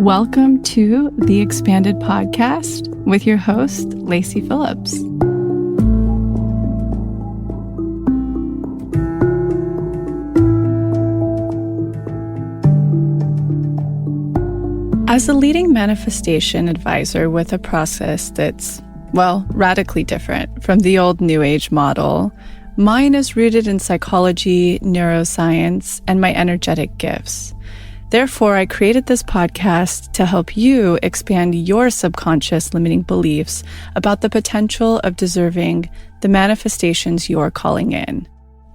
Welcome to the Expanded Podcast with your host, Lacy Phillips. As a leading manifestation advisor with a process that's, radically different from the old New Age model, mine is rooted in psychology, neuroscience, and my energetic gifts. Therefore, I created this podcast to help you expand your subconscious limiting beliefs about the potential of deserving the manifestations you're calling in.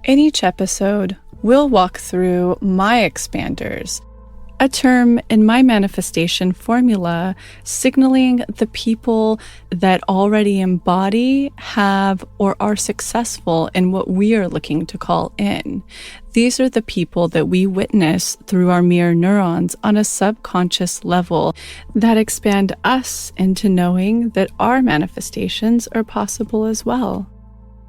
In each episode, we'll walk through my expanders, a term in my manifestation formula signaling the people that already embody, have, or are successful in what we are looking to call in. These are the people that we witness through our mirror neurons on a subconscious level that expand us into knowing that our manifestations are possible as well.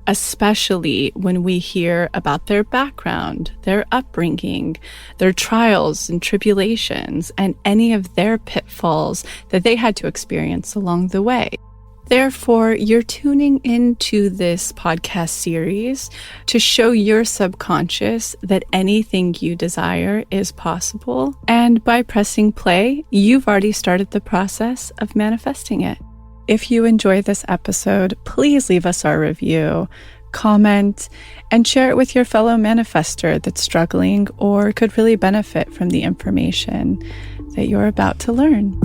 Especially when we hear about their background, their upbringing, their trials and tribulations, and any of their pitfalls that they had to experience along the way. Therefore, you're tuning into this podcast series to show your subconscious that anything you desire is possible. And by pressing play, you've already started the process of manifesting it. If you enjoy this episode, please leave us our review, comment, and share it with your fellow manifester that's struggling or could really benefit from the information that you're about to learn.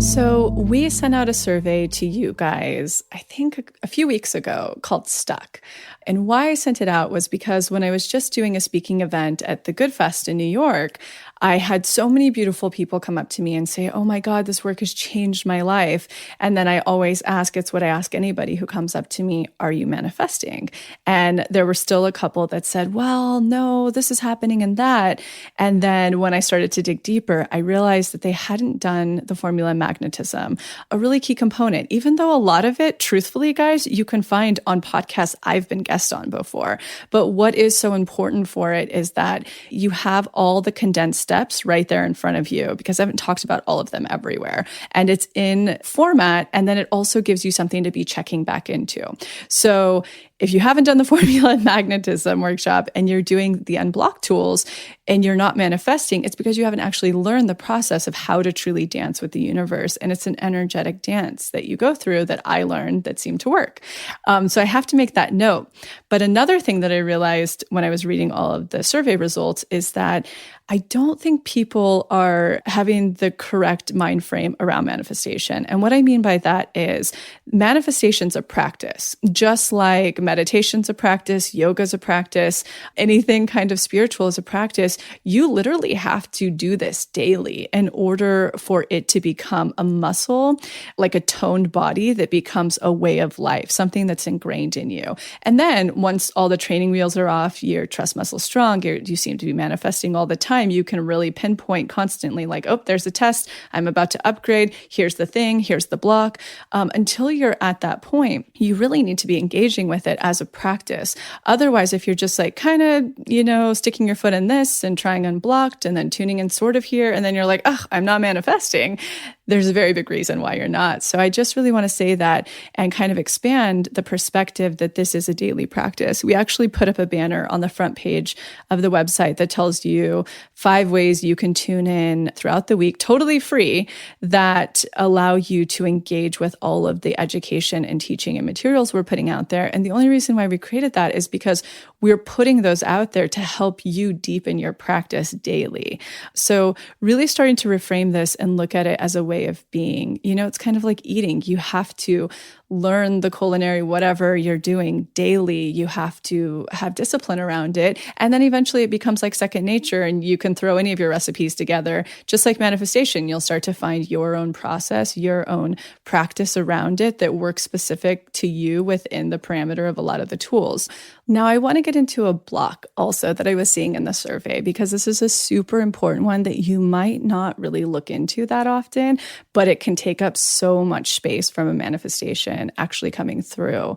So we sent out a survey to you guys, I think a few weeks ago, called Stuck. And why I sent it out was because when I was just doing a speaking event at the Good Fest in New York, I had so many beautiful people come up to me and say, oh my God, this work has changed my life. And then I always ask, it's what I ask anybody who comes up to me, are you manifesting? And there were still a couple that said, well, no, this is happening and that. And then when I started to dig deeper, I realized that they hadn't done the formula magnetism, a really key component, even though a lot of it, truthfully, guys, you can find on podcasts I've been guest on before. But what is so important for it is that you have all the condensed steps right there in front of you, because I haven't talked about all of them everywhere. And it's in format, and then it also gives you something to be checking back into. So if you haven't done the formula magnetism workshop and you're doing the unblock tools and you're not manifesting, it's because you haven't actually learned the process of how to truly dance with the universe. And it's an energetic dance that you go through that I learned that seemed to work. So I have to make that note. But another thing that I realized when I was reading all of the survey results is that I don't think people are having the correct mind frame around manifestation. And what I mean by that is manifestation's a practice, just like meditation's a practice, yoga's a practice, anything kind of spiritual is a practice. You literally have to do this daily in order for it to become a muscle, like a toned body that becomes a way of life, something that's ingrained in you. And then once all the training wheels are off, your trust muscle strong, you seem to be manifesting all the time, you can really pinpoint constantly like, oh, there's a test, I'm about to upgrade, here's the thing, here's the block. Until you're at that point, you really need to be engaging with it as a practice. Otherwise, if you're just like kind of, sticking your foot in this and trying unblocked and then tuning in sort of here, and then you're like, I'm not manifesting, there's a very big reason why you're not. So I just really want to say that and kind of expand the perspective that this is a daily practice. We actually put up a banner on the front page of the website that tells you 5 ways you can tune in throughout the week, totally free, that allow you to engage with all of the education and teaching and materials we're putting out there. And the only reason why we created that is because we're putting those out there to help you deepen your practice daily. So really starting to reframe this and look at it as a way of being. It's kind of like eating. You have to learn the culinary whatever you're doing daily. You have to have discipline around it. And then eventually it becomes like second nature and you can throw any of your recipes together. Just like manifestation, you'll start to find your own process, your own practice around it that works specific to you within the parameter of a lot of the tools. Now, I want to get into a block also that I was seeing in the survey, because this is a super important one that you might not really look into that often, but it can take up so much space from a manifestation actually coming through.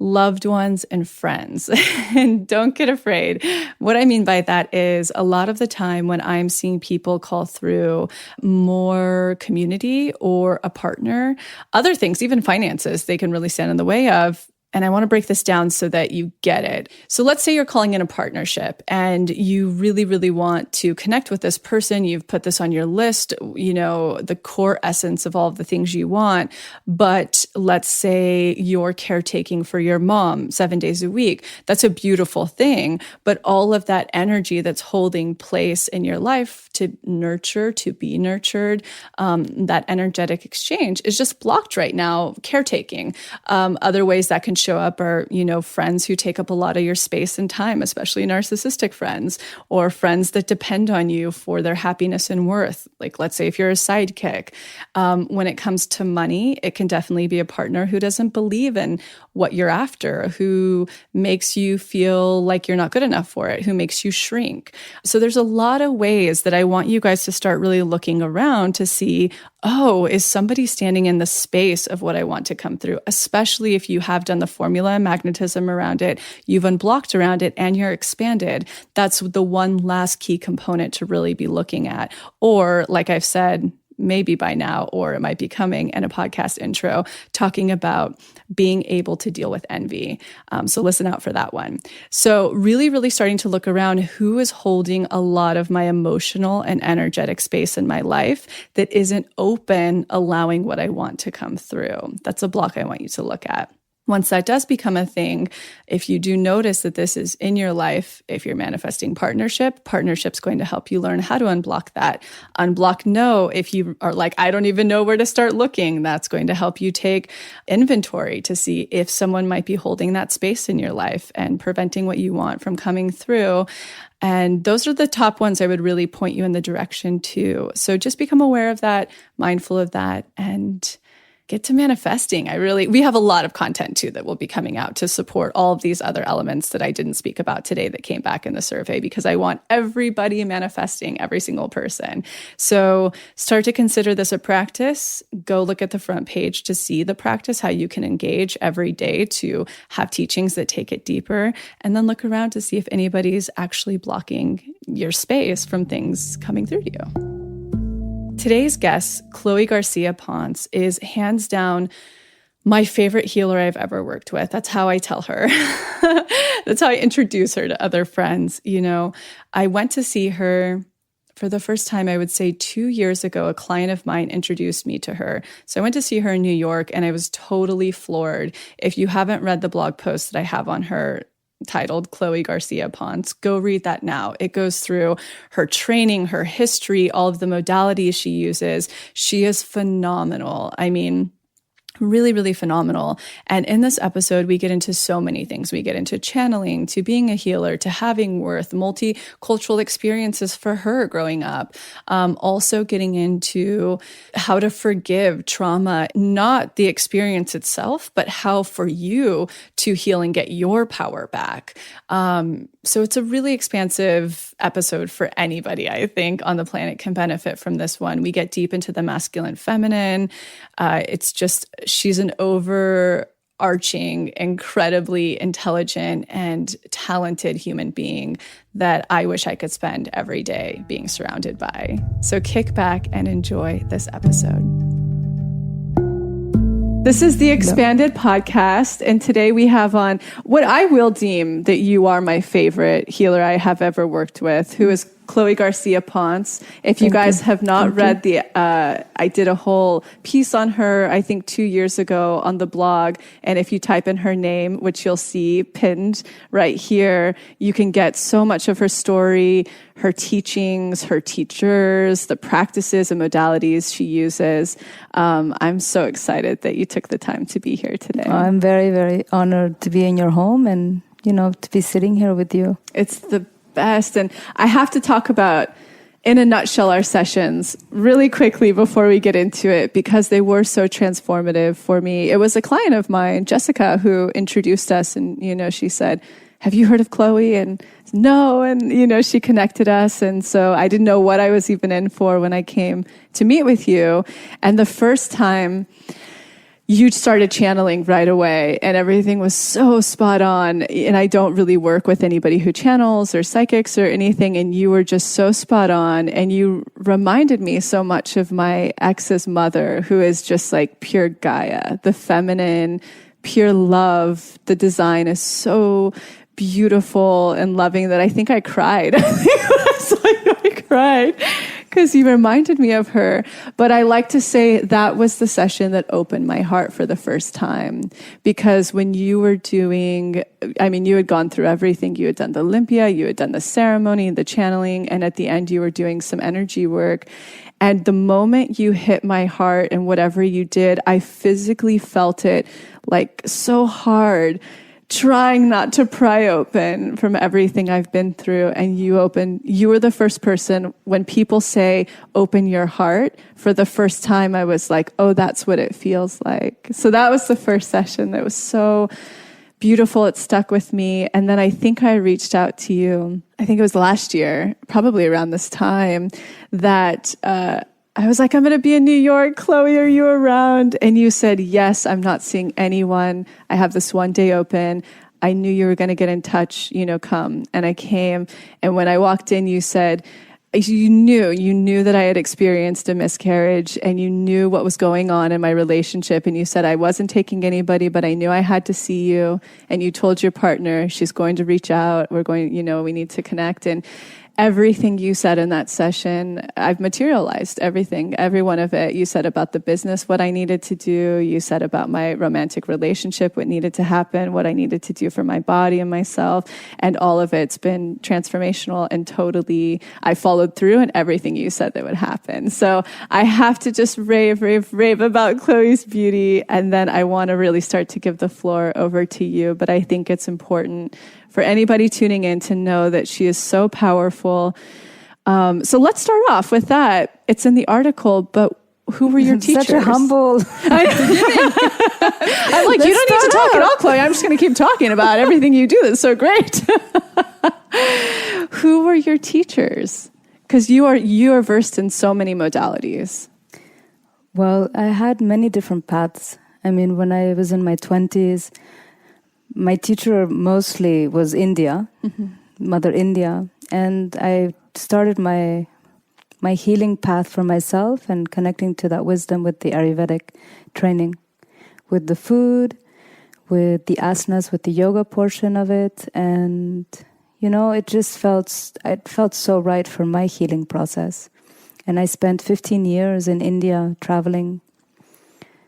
loved ones, and friends. And don't get afraid. What I mean by that is a lot of the time when I'm seeing people call through more community or a partner, other things, even finances, they can really stand in the way of. And I want to break this down so that you get it. So let's say you're calling in a partnership and you really, really want to connect with this person. You've put this on your list, the core essence of all of the things you want. But let's say you're caretaking for your mom 7 days a week. That's a beautiful thing. But all of that energy that's holding place in your life to nurture, to be nurtured, that energetic exchange is just blocked right now, caretaking. Other ways that can show up are, friends who take up a lot of your space and time, especially narcissistic friends, or friends that depend on you for their happiness and worth. Like, let's say if you're a sidekick. When it comes to money, it can definitely be a partner who doesn't believe in what you're after, who makes you feel like you're not good enough for it, who makes you shrink. So there's a lot of ways that I want you guys to start really looking around to see, oh, is somebody standing in the space of what I want to come through? Especially if you have done the formula and magnetism around it, you've unblocked around it, and you're expanded. That's the one last key component to really be looking at. Or, like I've said, maybe by now, or it might be coming in a podcast intro, talking about being able to deal with envy. So listen out for that one. So really, really starting to look around who is holding a lot of my emotional and energetic space in my life that isn't open, allowing what I want to come through. That's a block I want you to look at. Once that does become a thing, if you do notice that this is in your life, if you're manifesting partnership's going to help you learn how to unblock that. Unblock no, if you are like, I don't even know where to start looking, that's going to help you take inventory to see if someone might be holding that space in your life and preventing what you want from coming through. And those are the top ones I would really point you in the direction to. So just become aware of that, mindful of that, and get to manifesting. We have a lot of content too that will be coming out to support all of these other elements that I didn't speak about today that came back in the survey, because I want everybody manifesting, every single person. So start to consider this a practice. Go look at the front page to see the practice, how you can engage every day to have teachings that take it deeper, and then look around to see if anybody's actually blocking your space from things coming through to you. Today's guest, Chloe Garcia Ponce, is hands down my favorite healer I've ever worked with. That's how I tell her. That's how I introduce her to other friends. I went to see her for the first time, I would say 2 years ago. A client of mine introduced me to her. So I went to see her in New York, and I was totally floored. If you haven't read the blog post that I have on her, titled Chloe Garcia Ponce, go read that now. It goes through her training, her history, all of the modalities she uses. She is phenomenal. I mean, really, really phenomenal. And in this episode, we get into so many things. We get into channeling, to being a healer, to having worth, multicultural experiences for her growing up. Also getting into how to forgive trauma, not the experience itself, but how for you to heal and get your power back. So it's a really expansive episode for anybody, I think, on the planet can benefit from this one. We get deep into the masculine, feminine. She's an overarching, incredibly intelligent and talented human being that I wish I could spend every day being surrounded by. So kick back and enjoy this episode. This is the Expanded podcast, and today we have on what I will deem that you are my favorite healer I have ever worked with, who is Chloe Garcia Ponce. If you guys have not read I did a whole piece on her, I think 2 years ago on the blog. And if you type in her name, which you'll see pinned right here, you can get so much of her story, her teachings, her teachers, the practices and modalities she uses. I'm so excited that you took the time to be here today. I'm very, very honored to be in your home and, to be sitting here with you. It's the best. And I have to talk about, in a nutshell, our sessions really quickly before we get into it, because they were so transformative for me. It was a client of mine, Jessica, who introduced us, and, she said, have you heard of Chloe? And no. And, she connected us. And so I didn't know what I was even in for when I came to meet with you. And the first time you started channeling right away and everything was so spot on. And I don't really work with anybody who channels or psychics or anything. And you were just so spot on. And you reminded me so much of my ex's mother, who is just like pure Gaia, the feminine, pure love. The design is so beautiful and loving that I think I cried. I cried because you reminded me of her. But I like to say that was the session that opened my heart for the first time. Because when you were doing, you had gone through everything. You had done the Olympia, you had done the ceremony, the channeling, and at the end you were doing some energy work. And the moment you hit my heart and whatever you did, I physically felt it like so hard, trying not to pry open from everything I've been through. And you were the first person, when people say, open your heart, for the first time, I was like, oh, that's what it feels like. So that was the first session that was so beautiful. It stuck with me. And then I think I reached out to you, I think it was last year, probably around this time, that, I was like, I'm going to be in New York. Chloe, are you around? And you said, yes, I'm not seeing anyone. I have this one day open. I knew you were going to get in touch, come. And I came. And when I walked in, you said, you knew that I had experienced a miscarriage and you knew what was going on in my relationship. And you said, I wasn't taking anybody, but I knew I had to see you. And you told your partner, she's going to reach out. We're going, we need to connect. And everything you said in that session, I've materialized everything, every one of it. You said about the business, what I needed to do. You said about my romantic relationship, what needed to happen, what I needed to do for my body and myself. And all of it's been transformational and totally, I followed through and everything you said that would happen. So I have to just rave about Chloe's beauty. And then I want to really start to give the floor over to you. But I think it's important for anybody tuning in to know that she is so powerful. So let's start off with that. It's in the article, but who were your teachers? Such a humble. I'm like, you don't need to talk at all, Chloe. I'm just going to keep talking about everything you do. That's so great. Who were your teachers? Because you are versed in so many modalities. Well, I had many different paths. When I was in my 20s, my teacher mostly was India, Mother India. And I started my healing path for myself and connecting to that wisdom with the Ayurvedic training, with the food, with the asanas, with the yoga portion of it. And, it felt so right for my healing process. And I spent 15 years in India traveling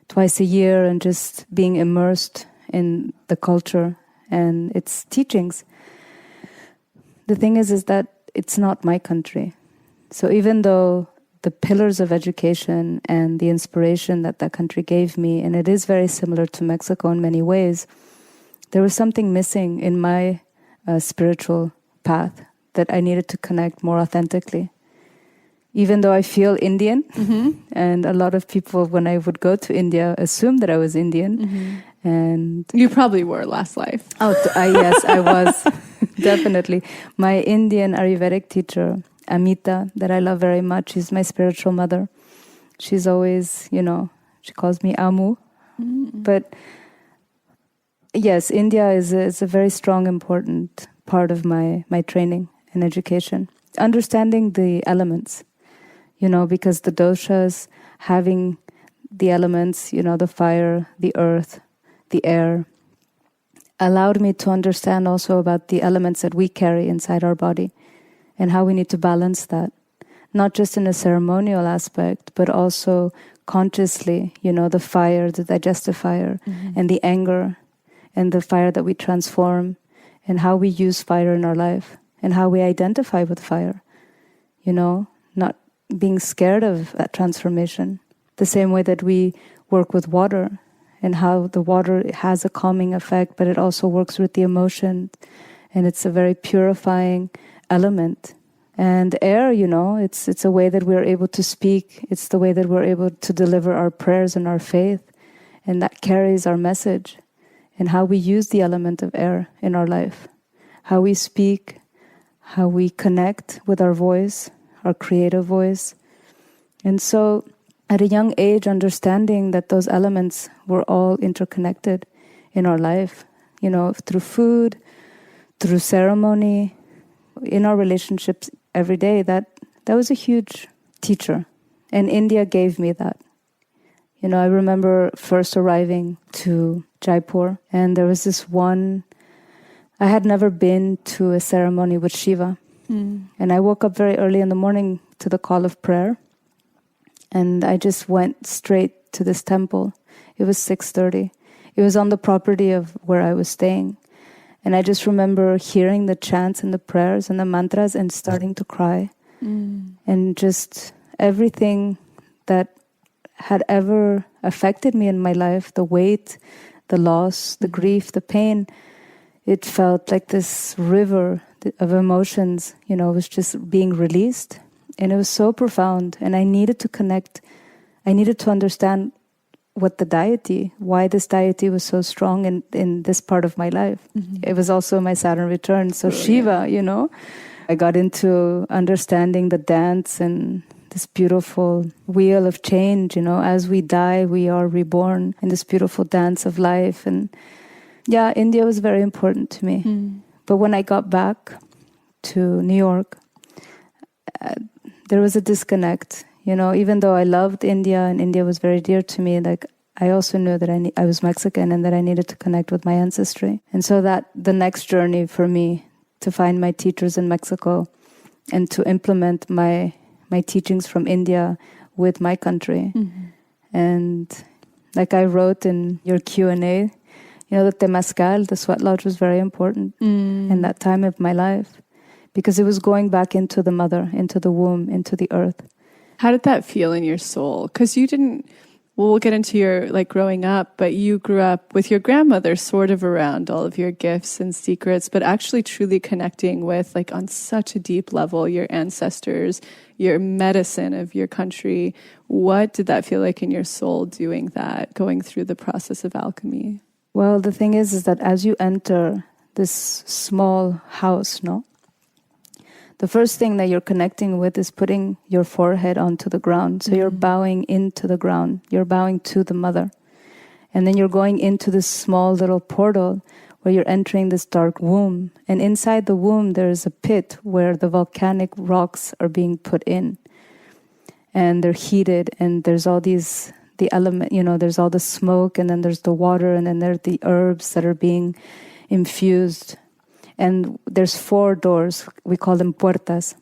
twice a year and just being immersed in the culture and its teachings. The thing is that it's not my country. So even though the pillars of education and the inspiration that country gave me, and it is very similar to Mexico in many ways, there was something missing in my spiritual path that I needed to connect more authentically. Even though I feel Indian, and a lot of people, when I would go to India, assumed that I was Indian. And you probably were last life. Oh, yes, I was. Definitely. My Indian Ayurvedic teacher, Amita, that I love very much, is my spiritual mother. She's always, she calls me Amu. But yes, India is a very strong, important part of my training and education. Understanding the elements, because the doshas, having the elements, the fire, the earth, the air, allowed me to understand also about the elements that we carry inside our body and how we need to balance that, not just in a ceremonial aspect, but also consciously, the fire, the digestive fire, and the anger, and the fire that we transform, and how we use fire in our life, and how we identify with fire, not being scared of that transformation. The same way that we work with water, and how the water has a calming effect, but it also works with the emotion, and it's a very purifying element. And air, it's a way that we're able to speak. It's the way that we're able to deliver our prayers and our faith, and that carries our message. And how we use the element of air in our life, how we speak, how we connect with our voice, our creative voice. And so at a young age understanding that those elements were all interconnected in our life, through food, through ceremony, in our relationships every day. That was a huge teacher. And India gave me that. I remember first arriving to Jaipur, and there was this one, I had never been to a ceremony with Shiva. And I woke up very early in the morning to the call of prayer. And I just went straight to this temple. It was 6:30. It was on the property of where I was staying. And I just remember hearing the chants and the prayers and the mantras and starting to cry. And just everything that had ever affected me in my life, the weight, the loss, the grief, the pain, it felt like this river of emotions, was just being released. And it was so profound. And I needed to connect. I needed to understand why this deity was so strong in this part of my life. It was also my Saturn return. So Shiva, I got into understanding the dance and this beautiful wheel of change. As we die, we are reborn in this beautiful dance of life. And yeah, India was very important to me. But when I got back to New York, there was a disconnect. Even though I loved India and India was very dear to me, like I also knew that I was Mexican and that I needed to connect with my ancestry. And so that the next journey for me to find my teachers in Mexico and to implement my teachings from India with my country. And like I wrote in your Q&A, the temazcal, the sweat lodge was very important in that time of my life because it was going back into the mother, into the womb, into the earth. How did that feel in your soul? Because you didn't, we'll get into your growing up, but you grew up with your grandmother sort of around all of your gifts and secrets, but actually truly connecting with on such a deep level, your ancestors, your medicine of your country. What did that feel like in your soul doing that, going through the process of alchemy? Well, the thing is that as you enter this small house, the first thing that you're connecting with is putting your forehead onto the ground. So you're bowing into the ground. You're bowing to the mother. And then you're going into this small little portal where you're entering this dark womb. And inside the womb, there's a pit where the volcanic rocks are being put in. And they're heated, and there's all the element, there's all the smoke, and then there's the water, and then there's the herbs that are being infused. And there's 4 doors, we call them puertas,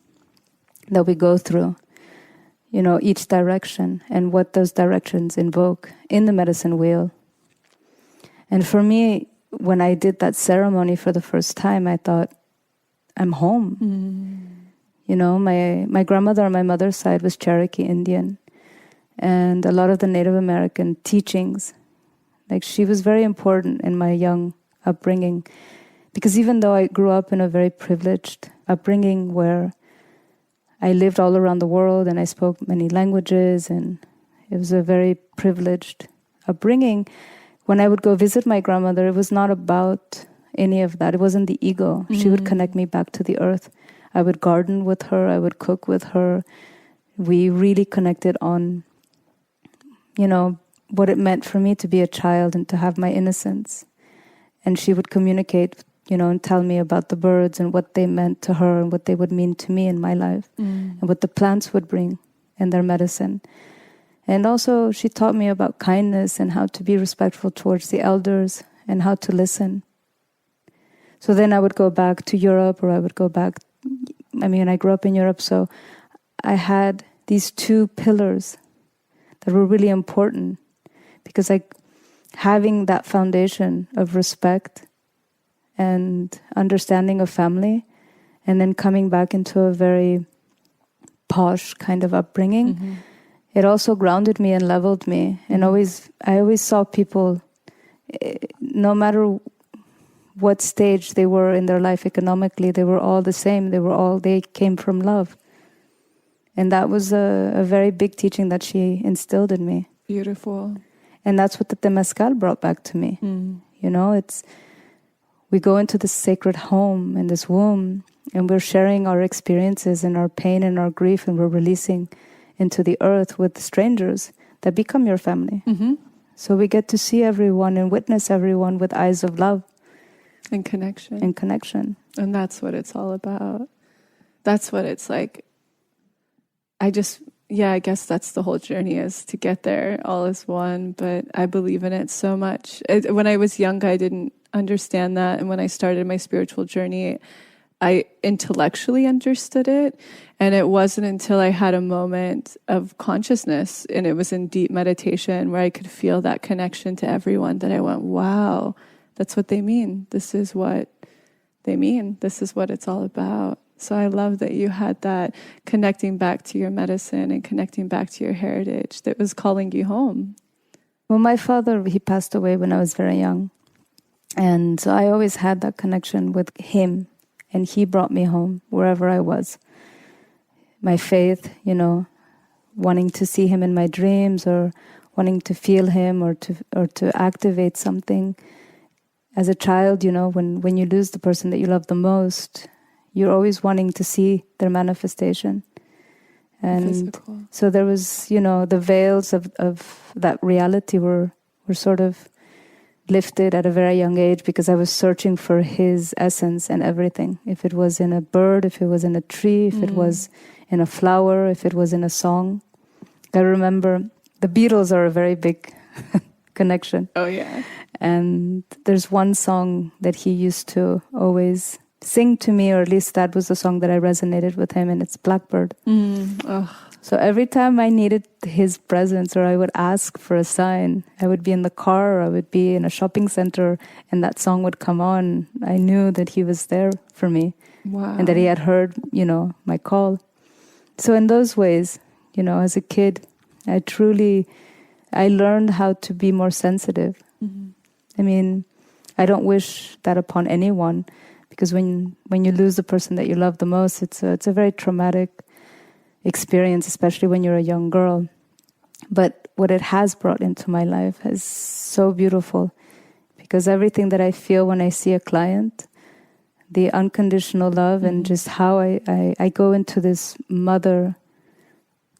that we go through, each direction, and what those directions invoke in the medicine wheel. And for me, when I did that ceremony for the first time, I thought, I'm home. My grandmother on my mother's side was Cherokee Indian. And a lot of the Native American teachings, she was very important in my young upbringing. Because even though I grew up in a very privileged upbringing where I lived all around the world and I spoke many languages and it was a very privileged upbringing, when I would go visit my grandmother, it was not about any of that. It wasn't the ego. She would connect me back to the earth. I would garden with her. I would cook with her. We really connected on, what it meant for me to be a child and to have my innocence. And she would communicate and tell me about the birds and what they meant to her and what they would mean to me in my life and what the plants would bring and their medicine. And also she taught me about kindness and how to be respectful towards the elders and how to listen. So then I would go back to Europe, or I would go back, I grew up in Europe, so I had these 2 pillars that were really important because having that foundation of respect and understanding of family, and then coming back into a very posh kind of upbringing, it also grounded me and leveled me. And I always saw people, no matter what stage they were in their life economically, they were all the same. They came from love. And that was a very big teaching that she instilled in me. Beautiful. And that's what the temazcal brought back to me. We go into this sacred home in this womb, and we're sharing our experiences and our pain and our grief, and we're releasing into the earth with strangers. that become your family. So we get to see everyone and witness everyone with eyes of love. And connection. And connection. And that's what it's all about. That's what it's like. I guess that's the whole journey, is to get there. All is one, but I believe in it so much. When I was young, I didn't understand that. And when I started my spiritual journey, I intellectually understood it. And it wasn't until I had a moment of consciousness, and it was in deep meditation where I could feel that connection to everyone, that I went, wow, that's what they mean. This is what they mean. This is what it's all about. So I love that you had that connecting back to your medicine and connecting back to your heritage that was calling you home. Well, my father, he passed away when I was very young. And so I always had that connection with him. And he brought me home wherever I was. My faith, wanting to see him in my dreams, or wanting to feel him, or to activate something. As a child, when you lose the person that you love the most, you're always wanting to see their manifestation. And physical. So there was, the veils of that reality were sort of lifted at a very young age, because I was searching for his essence and everything. If it was in a bird, if it was in a tree, if it was in a flower, if it was in a song. I remember the Beatles are a very big connection. Oh, yeah. And there's one song that he used to always sing to me, or at least that was the song that I resonated with him, and it's Blackbird. So every time I needed his presence, or I would ask for a sign, I would be in the car, or I would be in a shopping center, and that song would come on. I knew that he was there for me. Wow. And that he had heard, my call. So in those ways, as a kid, I learned how to be more sensitive. I mean, I don't wish that upon anyone, because when you lose the person that you love the most, it's a very traumatic experience, especially when you're a young girl. But what it has brought into my life is so beautiful, because everything that I feel when I see a client, the unconditional love, and just how I go into this mother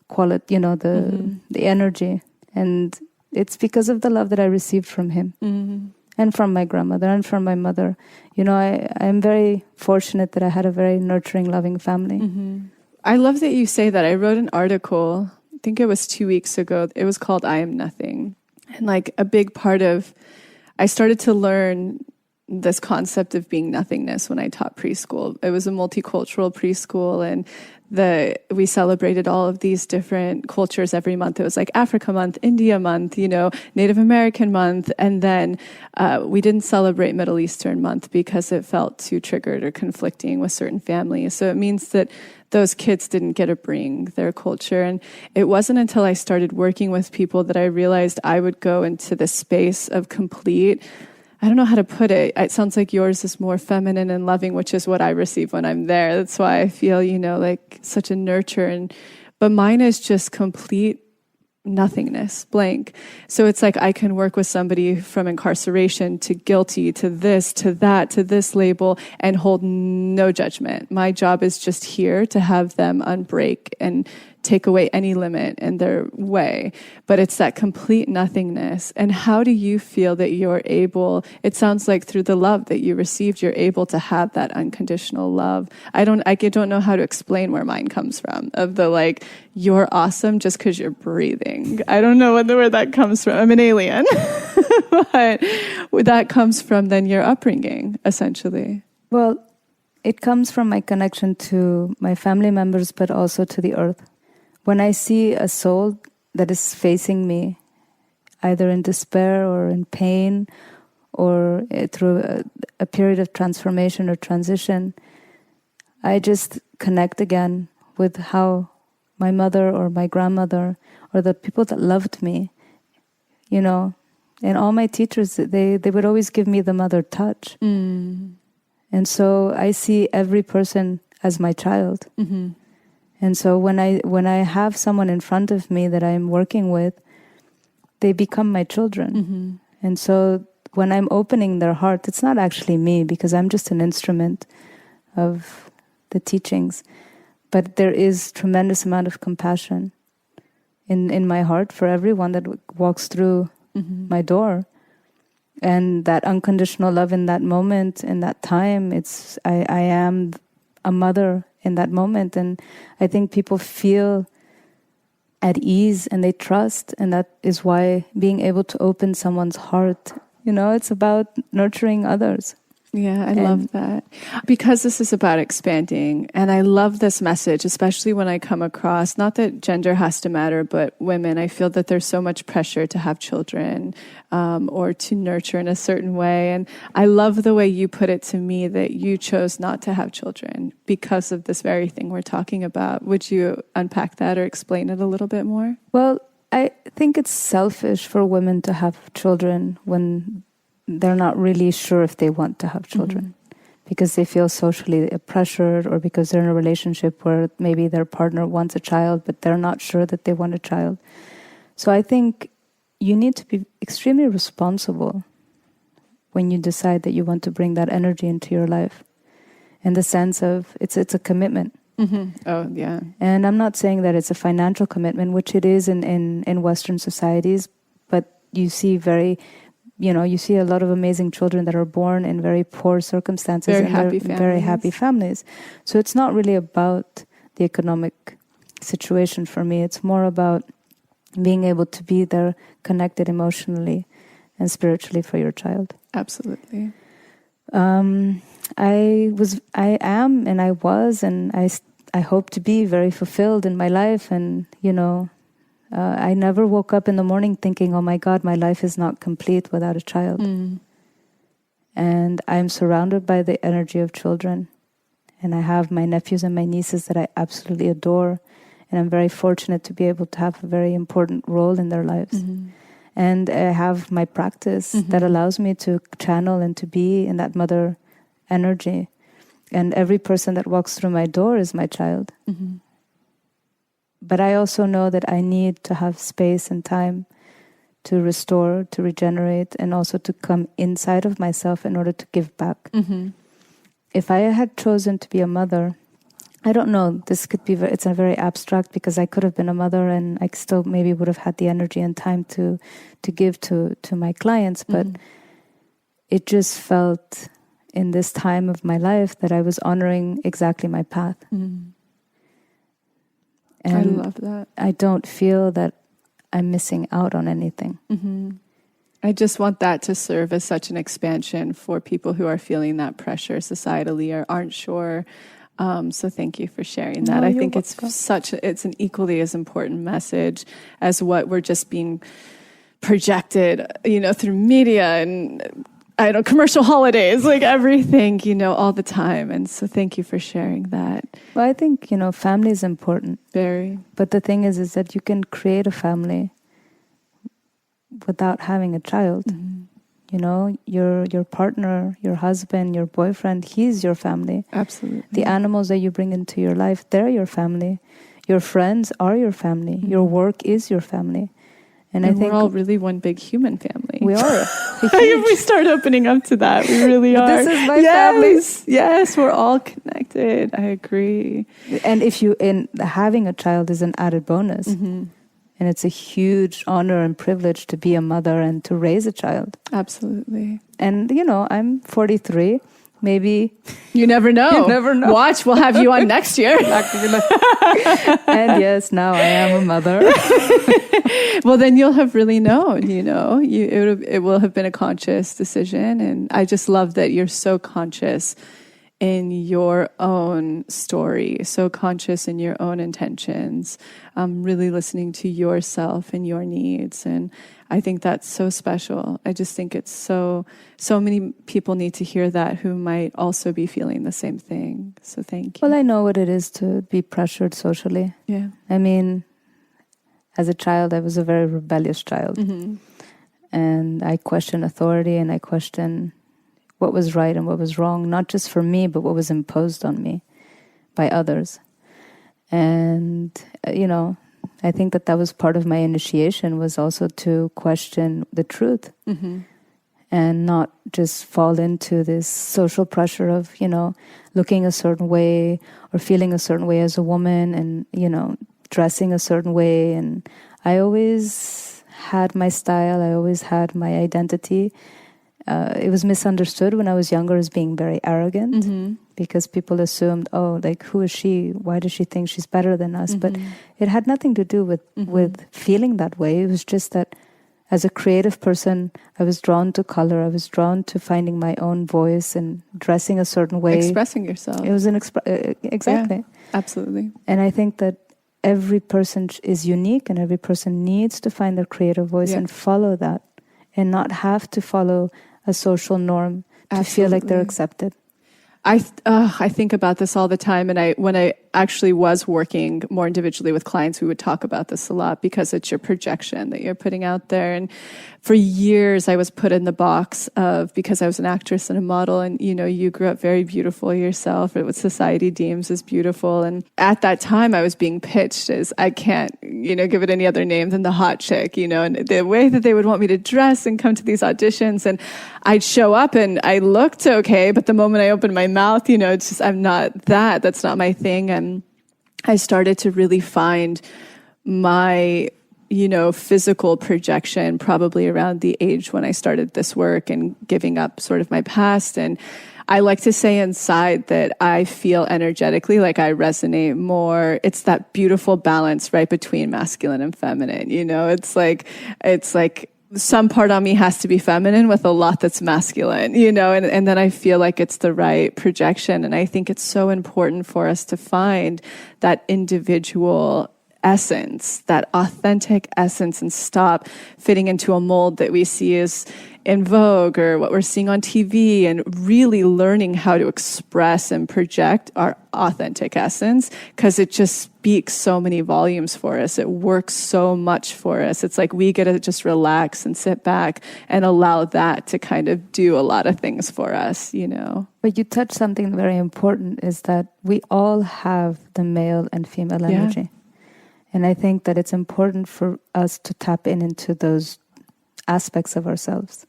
quality, the energy, and it's because of the love that I received from him. And from my grandmother and from my mother. I'm very fortunate that I had a very nurturing, loving family. I love that you say that. I wrote an article, I think it was 2 weeks ago. It was called I Am Nothing. And a big part of, I started to learn this concept of being nothingness when I taught preschool. It was a multicultural preschool, and we celebrated all of these different cultures every month. It was like Africa month, India month, Native American month. And then we didn't celebrate Middle Eastern month because it felt too triggered or conflicting with certain families. So it means that those kids didn't get to bring their culture. And it wasn't until I started working with people that I realized I would go into the space of complete, I don't know how to put it. It sounds like yours is more feminine and loving, which is what I receive when I'm there. That's why I feel, like such a nurture. But mine is just complete nothingness, blank. So it's like I can work with somebody from incarceration to guilty to this, to that, to this label, and hold no judgment. My job is just here to have them unbreak and take away any limit in their way. But it's that complete nothingness. And how do you feel that you're able, it sounds like through the love that you received, you're able to have that unconditional love. I don't know how to explain where mine comes from, of the you're awesome just because you're breathing. I don't know where that comes from. I'm an alien. But that comes from then your upbringing, essentially. Well, it comes from my connection to my family members, but also to the earth. When I see a soul that is facing me, either in despair or in pain, or through a period of transformation or transition, I just connect again with how my mother or my grandmother or the people that loved me, and all my teachers, they would always give me the mother touch. And so I see every person as my child. And so when I have someone in front of me that I'm working with, they become my children. And so when I'm opening their heart, it's not actually me, because I'm just an instrument of the teachings. But there is tremendous amount of compassion in my heart for everyone that walks through my door. And that unconditional love in that moment, in that time, I am a mother in that moment. And I think people feel at ease and they trust. And that is why being able to open someone's heart, it's about nurturing others. Yeah, I love that. Because this is about expanding. And I love this message, especially when I come across, not that gender has to matter, but women. I feel that there's so much pressure to have children or to nurture in a certain way. And I love the way you put it to me that you chose not to have children because of this very thing we're talking about. Would you unpack that or explain it a little bit more? Well, I think it's selfish for women to have children when they're not really sure if they want to have children because they feel socially pressured or because they're in a relationship where maybe their partner wants a child, but they're not sure that they want a child. So I think you need to be extremely responsible when you decide that you want to bring that energy into your life, in the sense of it's a commitment. Oh, yeah. And I'm not saying that it's a financial commitment, which it is in Western societies, but you see you see a lot of amazing children that are born in very poor circumstances. Very happy families. So it's not really about the economic situation for me. It's more about being able to be there connected emotionally and spiritually for your child. Absolutely. I am, and I was, and I hope to be very fulfilled in my life. And, I never woke up in the morning thinking, oh my God, my life is not complete without a child. And I'm surrounded by the energy of children. And I have my nephews and my nieces that I absolutely adore. And I'm very fortunate to be able to have a very important role in their lives. And I have my practice that allows me to channel and to be in that mother energy. And every person that walks through my door is my child. But I also know that I need to have space and time to restore, to regenerate, and also to come inside of myself in order to give back. If I had chosen to be a mother, I don't know, this could be, it's a very abstract because I could have been a mother and I still maybe would have had the energy and time to give to my clients. But it just felt in this time of my life that I was honoring exactly my path. And I love that. I don't feel that I'm missing out on anything. I just want that to serve as such an expansion for people who are feeling that pressure societally or aren't sure. So thank you for sharing that. I think it's it's an equally as important message as what we're just being projected, through media and commercial holidays, like everything, all the time. And so thank you for sharing that. Well, I think, family is important. Very. But the thing is that you can create a family without having a child. Your partner, your husband, your boyfriend, he's your family. Absolutely. The animals that you bring into your life, they're your family. Your friends are your family. Your work is your family. And I think we're all really one big human family. We are. If we start opening up to that, we really are. This is my family. Yes, we're all connected. I agree. And having a child is an added bonus. And it's a huge honor and privilege to be a mother and to raise a child. Absolutely. And, I'm 43. Maybe. You never know. You never know. Watch, we'll have you on next year. And yes, now I am a mother. Well, then you'll have really known, it will have been a conscious decision. And I just love that you're so conscious in your own story, so conscious in your own intentions, really listening to yourself and your needs. And I think that's so special. I just think it's so many people need to hear that who might also be feeling the same thing. So thank you. Well, I know what it is to be pressured socially. Yeah. I mean, as a child, I was a very rebellious child. And I questioned authority and I questioned what was right and what was wrong, not just for me, but what was imposed on me by others. And, I think that was part of my initiation, was also to question the truth and not just fall into this social pressure of, looking a certain way or feeling a certain way as a woman and, dressing a certain way. And I always had my style. I always had my identity. It was misunderstood when I was younger as being very arrogant because people assumed, oh, like, who is she? Why does she think she's better than us? But it had nothing to do with feeling that way. It was just that as a creative person, I was drawn to color. I was drawn to finding my own voice and dressing a certain way. Expressing yourself. It was exactly. Yeah, absolutely. And I think that every person is unique and every person needs to find their creative voice and follow that and not have to follow a social norm to feel like they're accepted. I think about this all the time, and when I actually was working more individually with clients, we would talk about this a lot because it's your projection that you're putting out there. And for years, I was put in the box of, because I was an actress and a model, and you grew up very beautiful yourself, or what society deems as beautiful. And at that time, I was being pitched as, I can't, give it any other name than the hot chick, and the way that they would want me to dress and come to these auditions, and I'd show up and I looked okay, but the moment I opened my mouth, it's just, I'm not that. That's not my thing. And I started to really find my, physical projection probably around the age when I started this work and giving up sort of my past. And I like to say inside that I feel energetically like I resonate more. It's that beautiful balance right between masculine and feminine. It's like some part on me has to be feminine with a lot that's masculine, and then I feel like it's the right projection. And I think it's so important for us to find that individual essence, that authentic essence, and stop fitting into a mold that we see as in vogue or what we're seeing on TV, and really learning how to express and project our authentic essence, because it just speaks so many volumes for us. It works so much for us. It's like we get to just relax and sit back and allow that to kind of do a lot of things for us, But you touched something very important, is that we all have the male and female energy. And I think that it's important for us to tap into those aspects of ourselves.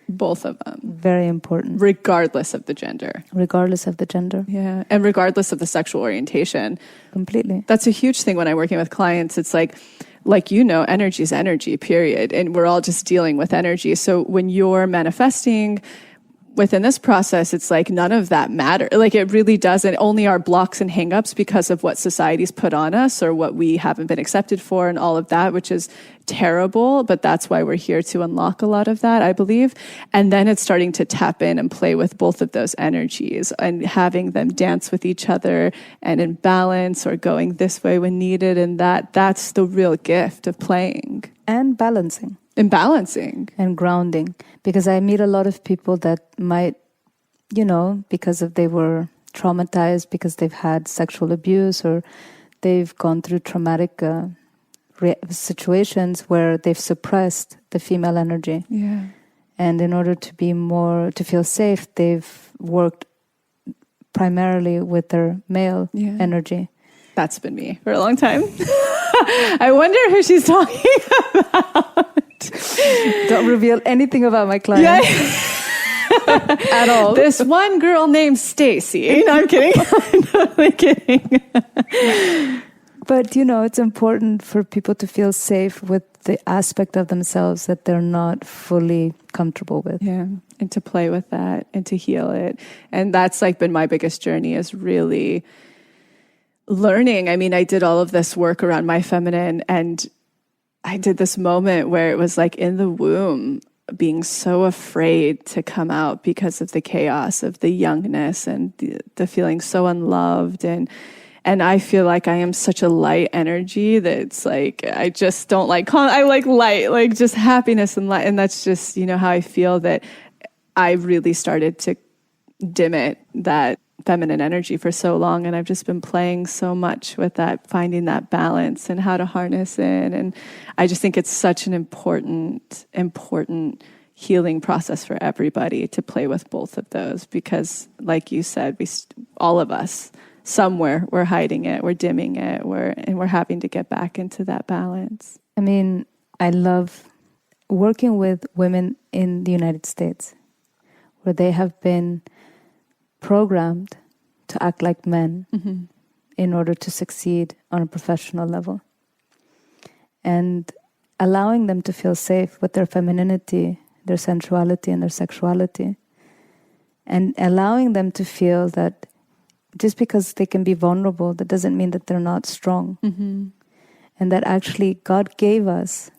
Both of them. Very important. Regardless of the gender. Regardless of the gender. Yeah. And regardless of the sexual orientation. Completely. That's a huge thing when I'm working with clients. It's like energy is energy, period. And we're all just dealing with energy. So when you're manifesting within this process, it's like none of that matter. Like it really doesn't. Only our blocks and hangups because of what society's put on us or what we haven't been accepted for and all of that, which is terrible. But that's why we're here to unlock a lot of that, I believe. And then it's starting to tap in and play with both of those energies and having them dance with each other and in balance or going this way when needed. And that's the real gift of playing. And balancing. And balancing. And grounding. Because I meet a lot of people that might, because they were traumatized, because they've had sexual abuse or they've gone through traumatic situations where they've suppressed the female energy. Yeah. And in order to feel safe, they've worked primarily with their male energy. That's been me for a long time. I wonder who she's talking about. Don't reveal anything about my client. At all. This one girl named Stacy. No, I'm kidding. I'm totally kidding. But, it's important for people to feel safe with the aspect of themselves that they're not fully comfortable with. Yeah. And to play with that and to heal it. And that's been my biggest journey, is really learning. I mean, I did all of this work around my feminine, and I did this moment where it was like in the womb, being so afraid to come out because of the chaos of the youngness and the feeling so unloved. And I feel like I am such a light energy that it's like, I just don't I like light, like just happiness and light. And that's just, how I feel that I really started to dim it, that feminine energy, for so long. And I've just been playing so much with that, finding that balance and how to harness it. And I just think it's such an important healing process for everybody to play with both of those, because like you said, all of us, somewhere we're hiding it, we're dimming it, and we're having to get back into that balance. I mean, I love working with women in the United States where they have been programmed to act like men in order to succeed on a professional level. and allowing them to feel safe with their femininity, their sensuality, and their sexuality. And allowing them to feel that just because they can be vulnerable, that doesn't mean that they're not strong. And that actually God gave us,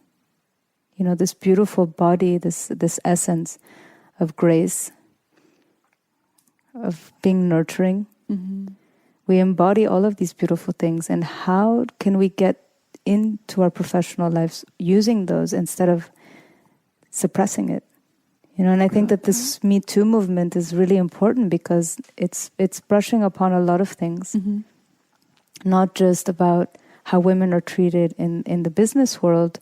this beautiful body, this essence of grace, of being nurturing. We embody all of these beautiful things. And how can we get into our professional lives using those instead of suppressing it? And I think that this Me Too movement is really important because it's brushing upon a lot of things, not just about how women are treated in the business world,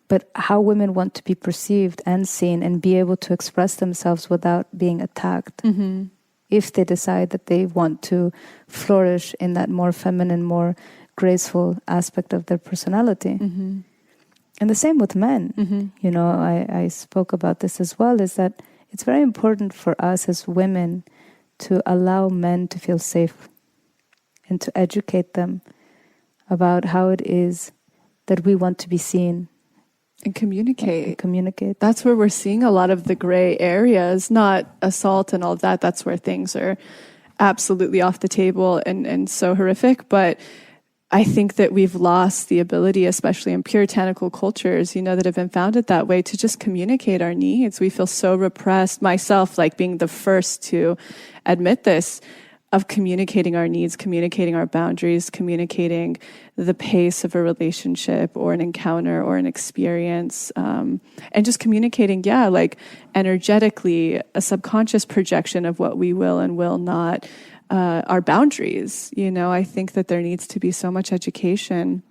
but how women want to be perceived and seen and be able to express themselves without being attacked. If they decide that they want to flourish in that more feminine, more graceful aspect of their personality. And the same with men. I spoke about this as well, is that it's very important for us as women to allow men to feel safe and to educate them about how it is that we want to be seen. And communicate. Communicate. That's where we're seeing a lot of the gray areas, not assault and all of that. That's where things are absolutely off the table and so horrific. But I think that we've lost the ability, especially in puritanical cultures, that have been founded that way, to just communicate our needs. We feel so repressed, myself, like being the first to admit this, of communicating our needs, communicating our boundaries, communicating the pace of a relationship or an encounter or an experience, and just communicating, like energetically, a subconscious projection of what we will and will not, our boundaries. I think that there needs to be so much education,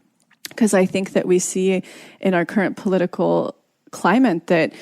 because I think that we see in our current political climate that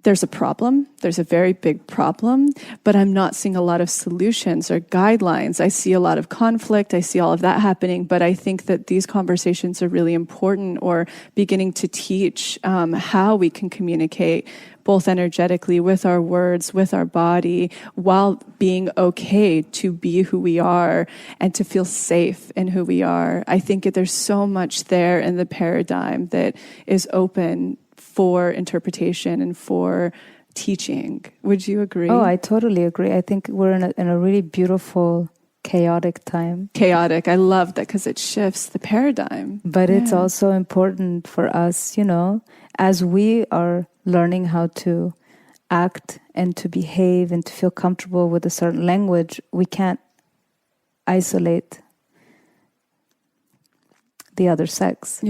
there's a problem. There's a very big problem, but I'm not seeing a lot of solutions or guidelines. I see a lot of conflict. I see all of that happening, but I think that these conversations are really important, or beginning to teach how we can communicate both energetically with our words, with our body, while being okay to be who we are and to feel safe in who we are. I think there's so much there in the paradigm that is open for interpretation and for teaching. Would you agree? Oh, I totally agree. I think we're in a really beautiful, chaotic time. Chaotic. I love that, because it shifts the paradigm. But it's also important for us, as we are learning how to act and to behave and to feel comfortable with a certain language, we can't isolate the other sex.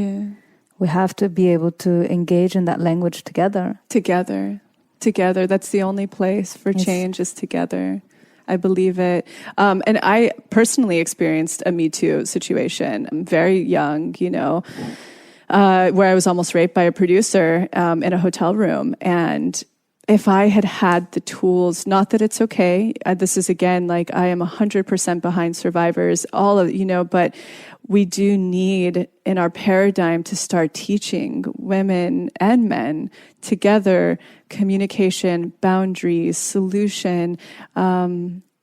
We have to be able to engage in that language together. Together. That's the only place for change, is together. I believe it. And I personally experienced a Me Too situation. I'm very young, where I was almost raped by a producer in a hotel room. And if I had had the tools, not that it's okay, this is again, like, I am 100% behind survivors, all of, but we do need in our paradigm to start teaching women and men together communication, boundaries, solution,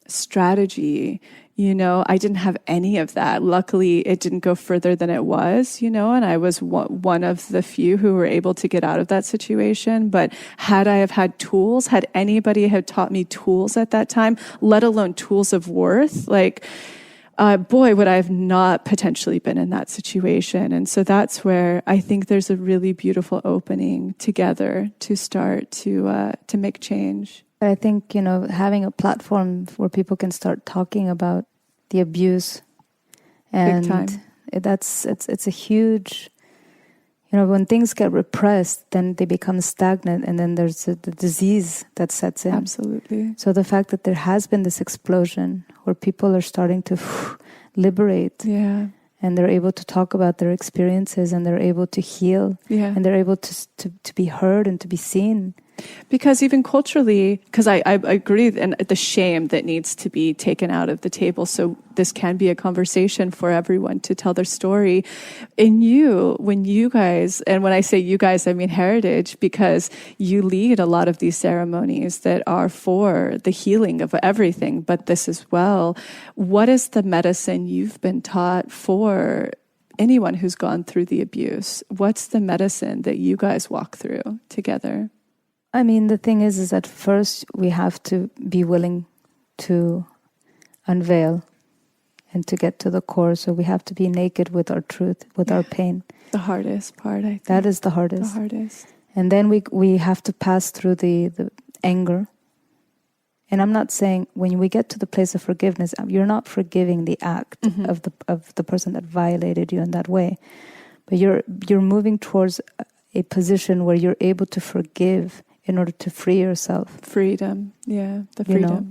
strategy. I didn't have any of that. Luckily, it didn't go further than it was, and I was one of the few who were able to get out of that situation. But had I have had tools, had anybody had taught me tools at that time, let alone tools of worth, boy, would I have not potentially been in that situation. And so that's where I think there's a really beautiful opening together to start to make change. I think, having a platform where people can start talking about the abuse, and big time. It's a huge, when things get repressed, then they become stagnant, and then there's the disease that sets in. Absolutely. So the fact that there has been this explosion where people are starting to liberate, and they're able to talk about their experiences, and they're able to heal, and they're able to be heard and to be seen. Because even culturally, because I agree, and the shame that needs to be taken out of the table, so this can be a conversation for everyone to tell their story. When you guys, and when I say you guys, I mean Heritage, because you lead a lot of these ceremonies that are for the healing of everything, but this as well. What is the medicine you've been taught for anyone who's gone through the abuse, what's the medicine that you guys walk through together? I mean, the thing is that first we have to be willing to unveil and to get to the core. So we have to be naked with our truth, with our pain. The hardest part, I think. That is the hardest. The hardest. And then we have to pass through the anger. And I'm not saying when we get to the place of forgiveness, you're not forgiving the act of the person that violated you in that way, but you're moving towards a position where you're able to forgive in order to free yourself. Freedom, the freedom. You know?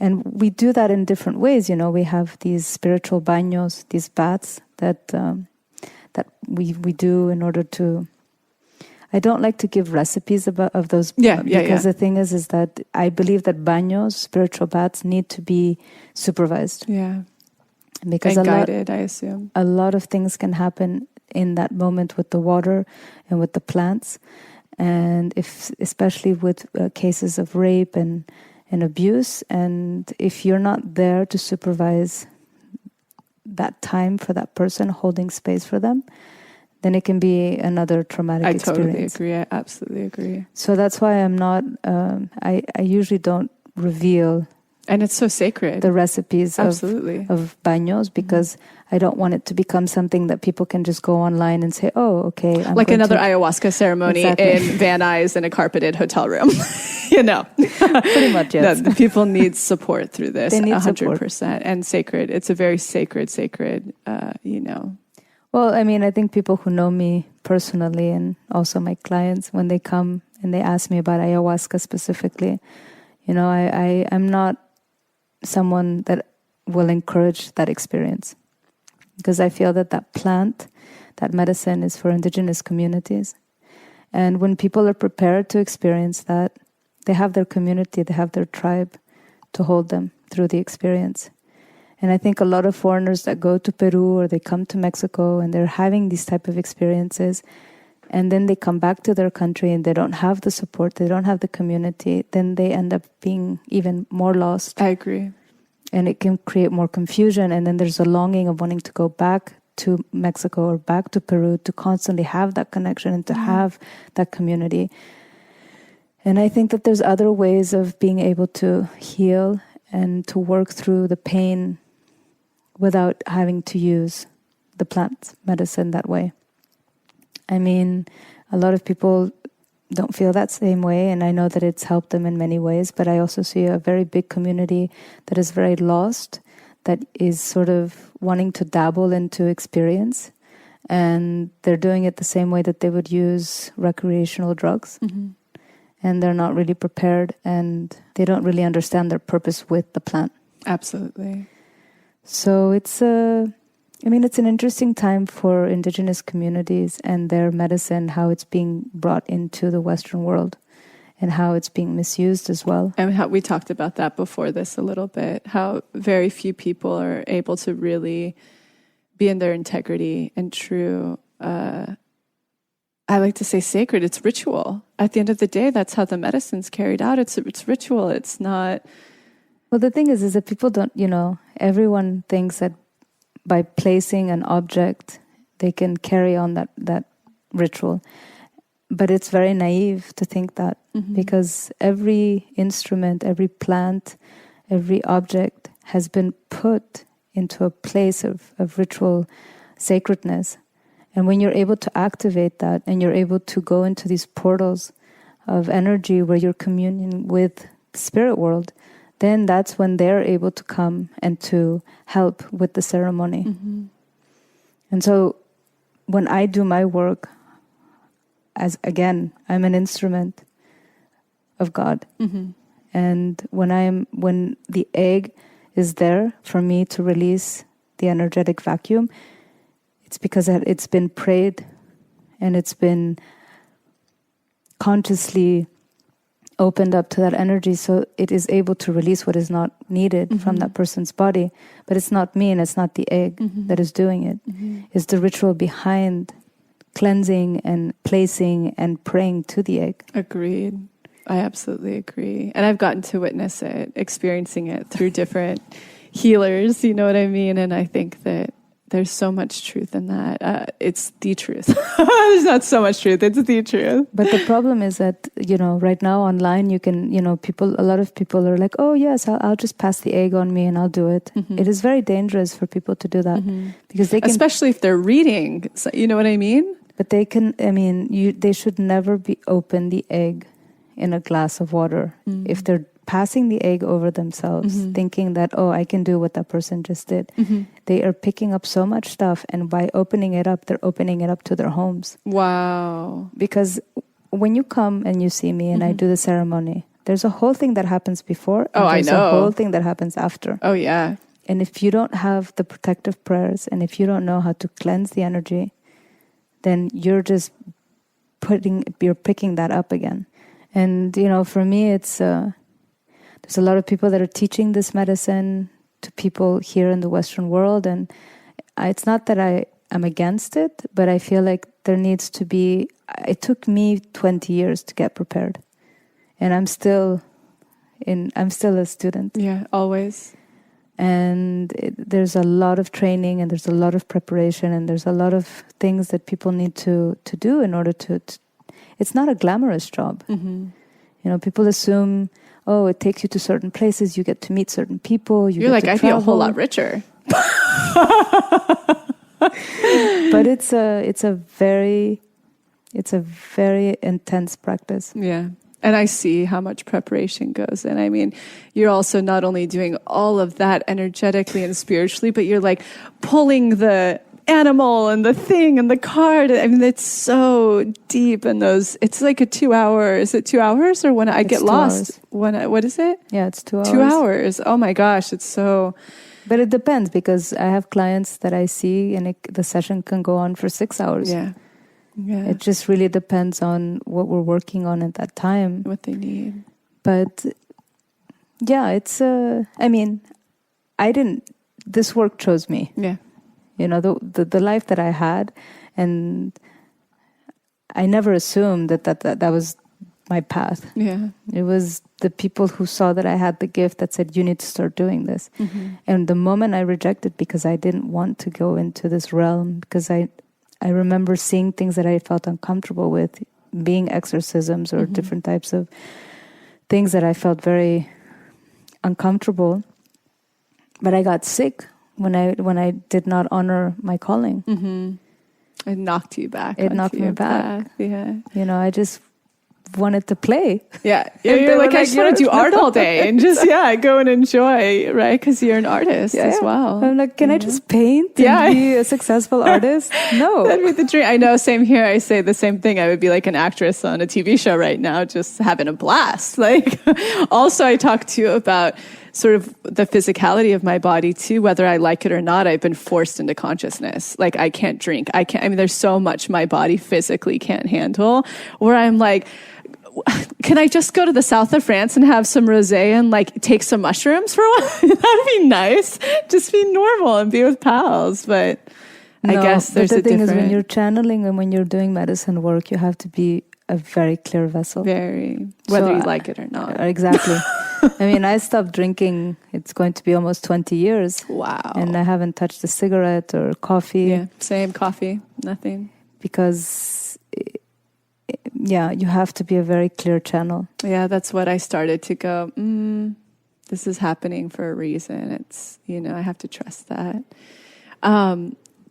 And we do that in different ways. You know, we have these spiritual baños, these baths that we do in order to. I don't like to give recipes of those because the thing is that I believe that baños, spiritual baths, need to be supervised. Yeah, because and guided, I assume. A lot of things can happen in that moment with the water and with the plants, and especially with cases of rape and abuse, and if you're not there to supervise that time for that person, holding space for them, then it can be another traumatic experience. I totally agree. I absolutely agree. So that's why I'm not, I usually don't reveal. And it's so sacred. The recipes of baños, because I don't want it to become something that people can just go online and say, oh, okay. I'm like another ayahuasca ceremony in Van Nuys in a carpeted hotel room. You know. Pretty much, yes. The people need support through this. They need 100%. Support. And sacred. It's a very sacred, you know. Well, I mean, I think people who know me personally and also my clients, when they come and they ask me about ayahuasca specifically, you know, I'm not someone that will encourage that experience, because I feel that plant, that medicine is for indigenous communities. And when people are prepared to experience that, they have their community, they have their tribe to hold them through the experience. And I think a lot of foreigners that go to Peru or they come to Mexico and they're having these type of experiences, and then they come back to their country and they don't have the support, they don't have the community, then they end up being even more lost. I agree. And it can create more confusion. And then there's a longing of wanting to go back to Mexico or back to Peru to constantly have that connection and to have that community. And I think that there's other ways of being able to heal and to work through the pain without having to use the plant medicine that way. I mean, a lot of people don't feel that same way, and I know that it's helped them in many ways, but I also see a very big community that is very lost, that is sort of wanting to dabble into experience, and they're doing it the same way that they would use recreational drugs. And they're not really prepared, and they don't really understand their purpose with the plant. Absolutely. So it's an interesting time for indigenous communities and their medicine, how it's being brought into the Western world and how it's being misused as well. And how we talked about that before this a little bit, how very few people are able to really be in their integrity and true, I like to say sacred, it's ritual. At the end of the day, that's how the medicine's carried out. It's ritual. It's not. Well, the thing is that people don't, everyone thinks that by placing an object, they can carry on that ritual. But it's very naive to think that, because every instrument, every plant, every object has been put into a place of ritual sacredness. And when you're able to activate that and you're able to go into these portals of energy where you're communing with the spirit world, then that's when they're able to come and to help with the ceremony. And so when I do my work, I'm an instrument of God. And when the egg is there for me to release the energetic vacuum, it's because it's been prayed and it's been consciously opened up to that energy, so it is able to release what is not needed from that person's body. But it's not me and it's not the egg that is doing it. It's the ritual behind cleansing and placing and praying to the egg. Agreed. I absolutely agree. And I've gotten to witness it, experiencing it through different healers, you know what I mean? And I think that There's so much truth in that. It's the truth. There's not so much truth. It's the truth. But the problem is that, right now online, you can, a lot of people are like, oh yes, I'll just pass the egg on me and I'll do it. It is very dangerous for people to do that because they can, especially if they're reading, you know what I mean? But they can, they should never be open the egg in a glass of water. If they're passing the egg over themselves, thinking that, oh, I can do what that person just did. They are picking up so much stuff, and by opening it up, they're opening it up to their homes. Wow. Because when you come and you see me and I do the ceremony, there's a whole thing that happens before, and I know. a whole thing that happens after. Oh, yeah. And if you don't have the protective prayers, and if you don't know how to cleanse the energy, then you're just picking that up again. And, for me, it's... there's a lot of people that are teaching this medicine to people here in the Western world. And it's not that I am against it, but I feel like there needs to be... It took me 20 years to get prepared. And I'm still a student. Yeah, always. And there's a lot of training and there's a lot of preparation and there's a lot of things that people need to do in order to... It's not a glamorous job. People assume... oh, it takes you to certain places, you get to meet certain people. You're like, I'd be a whole lot richer. But it's a very intense practice. Yeah. And I see how much preparation goes in. I mean, you're also not only doing all of that energetically and spiritually, but you're like pulling the animal and the thing and the card. I mean, it's so deep in those. It's like a 2 hour. Is it 2 hours or when I get lost? What is it? Yeah, it's 2 hours. 2 hours. Oh my gosh, it's so. But it depends because I have clients that I see and the session can go on for 6 hours. Yeah. It just really depends on what we're working on at that time. What they need. But yeah, it's. This work chose me. Yeah. The life that I had, and I never assumed that was my path. Yeah. It was the people who saw that I had the gift that said, you need to start doing this. And the moment I rejected because I didn't want to go into this realm, because I remember seeing things that I felt uncomfortable with, being exorcisms or different types of things that I felt very uncomfortable. But I got sick when I did not honor my calling. It knocked you back. It knocked me back. Yeah. I just wanted to play. Yeah. You're like, I just want to do art all day and just, go and enjoy, right? Because you're an artist as well. I'm like, can I just paint and be a successful artist? No. That'd be the dream. I know, same here. I say the same thing. I would be like an actress on a TV show right now, just having a blast. Like, also, I talk to you about sort of the physicality of my body too, whether I like it or not. I've been forced into consciousness. Like, I can't drink. There's so much my body physically can't handle where I'm like, can I just go to the south of France and have some rosé and like take some mushrooms for a while? That'd be nice. Just be normal and be with pals. But I guess there's the thing is, when you're channeling and when you're doing medicine work, you have to be a very clear vessel. Whether you like it or not. Exactly. I stopped drinking. It's going to be almost 20 years. Wow. And I haven't touched a cigarette or coffee. Yeah, same, coffee, nothing. Because, you have to be a very clear channel. Yeah, that's what I started to go, this is happening for a reason. It's, I have to trust that.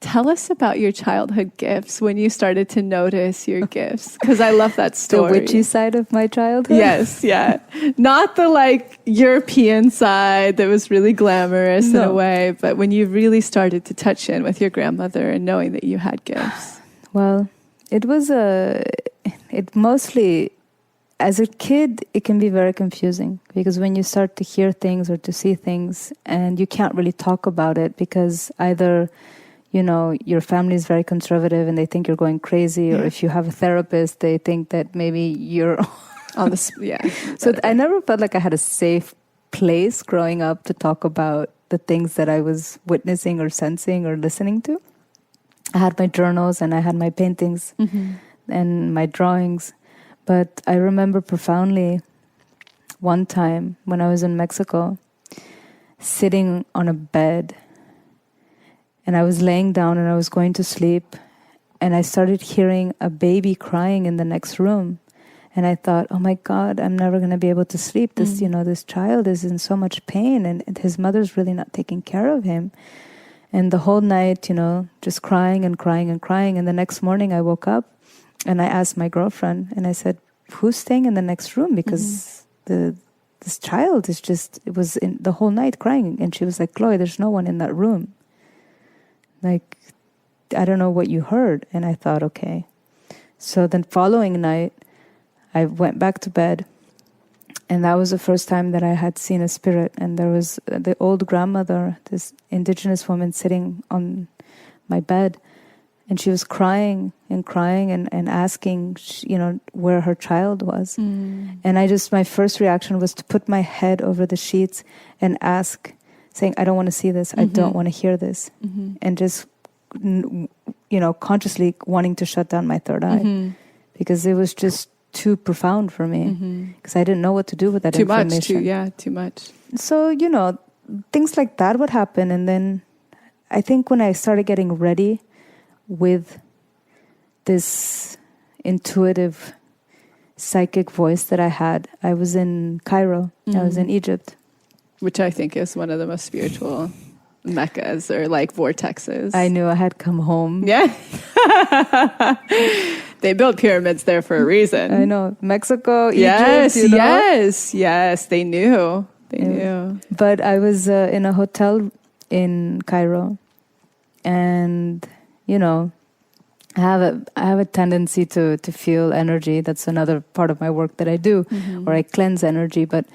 Tell us about your childhood gifts, when you started to notice your gifts, because I love that story. The witchy side of my childhood? Yes, yeah. Not the European side that was really glamorous in a way, but when you really started to touch in with your grandmother and knowing that you had gifts. Well, it was it mostly, as a kid, it can be very confusing because when you start to hear things or to see things and you can't really talk about it because either your family is very conservative and they think you're going crazy, or if you have a therapist, they think that maybe you're on the So I never felt like I had a safe place growing up to talk about the things that I was witnessing or sensing or listening to. I had my journals and I had my paintings and my drawings, but I remember profoundly one time when I was in Mexico, sitting on a bed. And I was laying down and I was going to sleep. And I started hearing a baby crying in the next room. And I thought, oh my God, I'm never going to be able to sleep. This, this child is in so much pain and his mother's really not taking care of him. And the whole night, just crying and crying and crying. And the next morning I woke up and I asked my girlfriend and I said, who's staying in the next room? Because this child it was in the whole night crying. And she was like, Chloe, there's no one in that room. Like, I don't know what you heard. And I thought, okay. So then following night, I went back to bed. And that was the first time that I had seen a spirit. And there was the old grandmother, this indigenous woman sitting on my bed. And she was crying and crying and asking, where her child was. And my first reaction was to put my head over the sheets and ask, saying, I don't want to see this. I don't want to hear this. And just, consciously wanting to shut down my third eye. Because it was just too profound for me. Because I didn't know what to do with that information. Too much. So, things like that would happen. And then I think when I started getting ready with this intuitive psychic voice that I had, I was in Cairo. I was in Egypt. Which I think is one of the most spiritual meccas or like vortexes. I knew I had come home. Yeah. They built pyramids there for a reason. I know. Mexico, yes, Egypt, Yes, they knew. They knew. But I was in a hotel in Cairo. And, I have a tendency to feel energy. That's another part of my work that I do, or I cleanse energy. But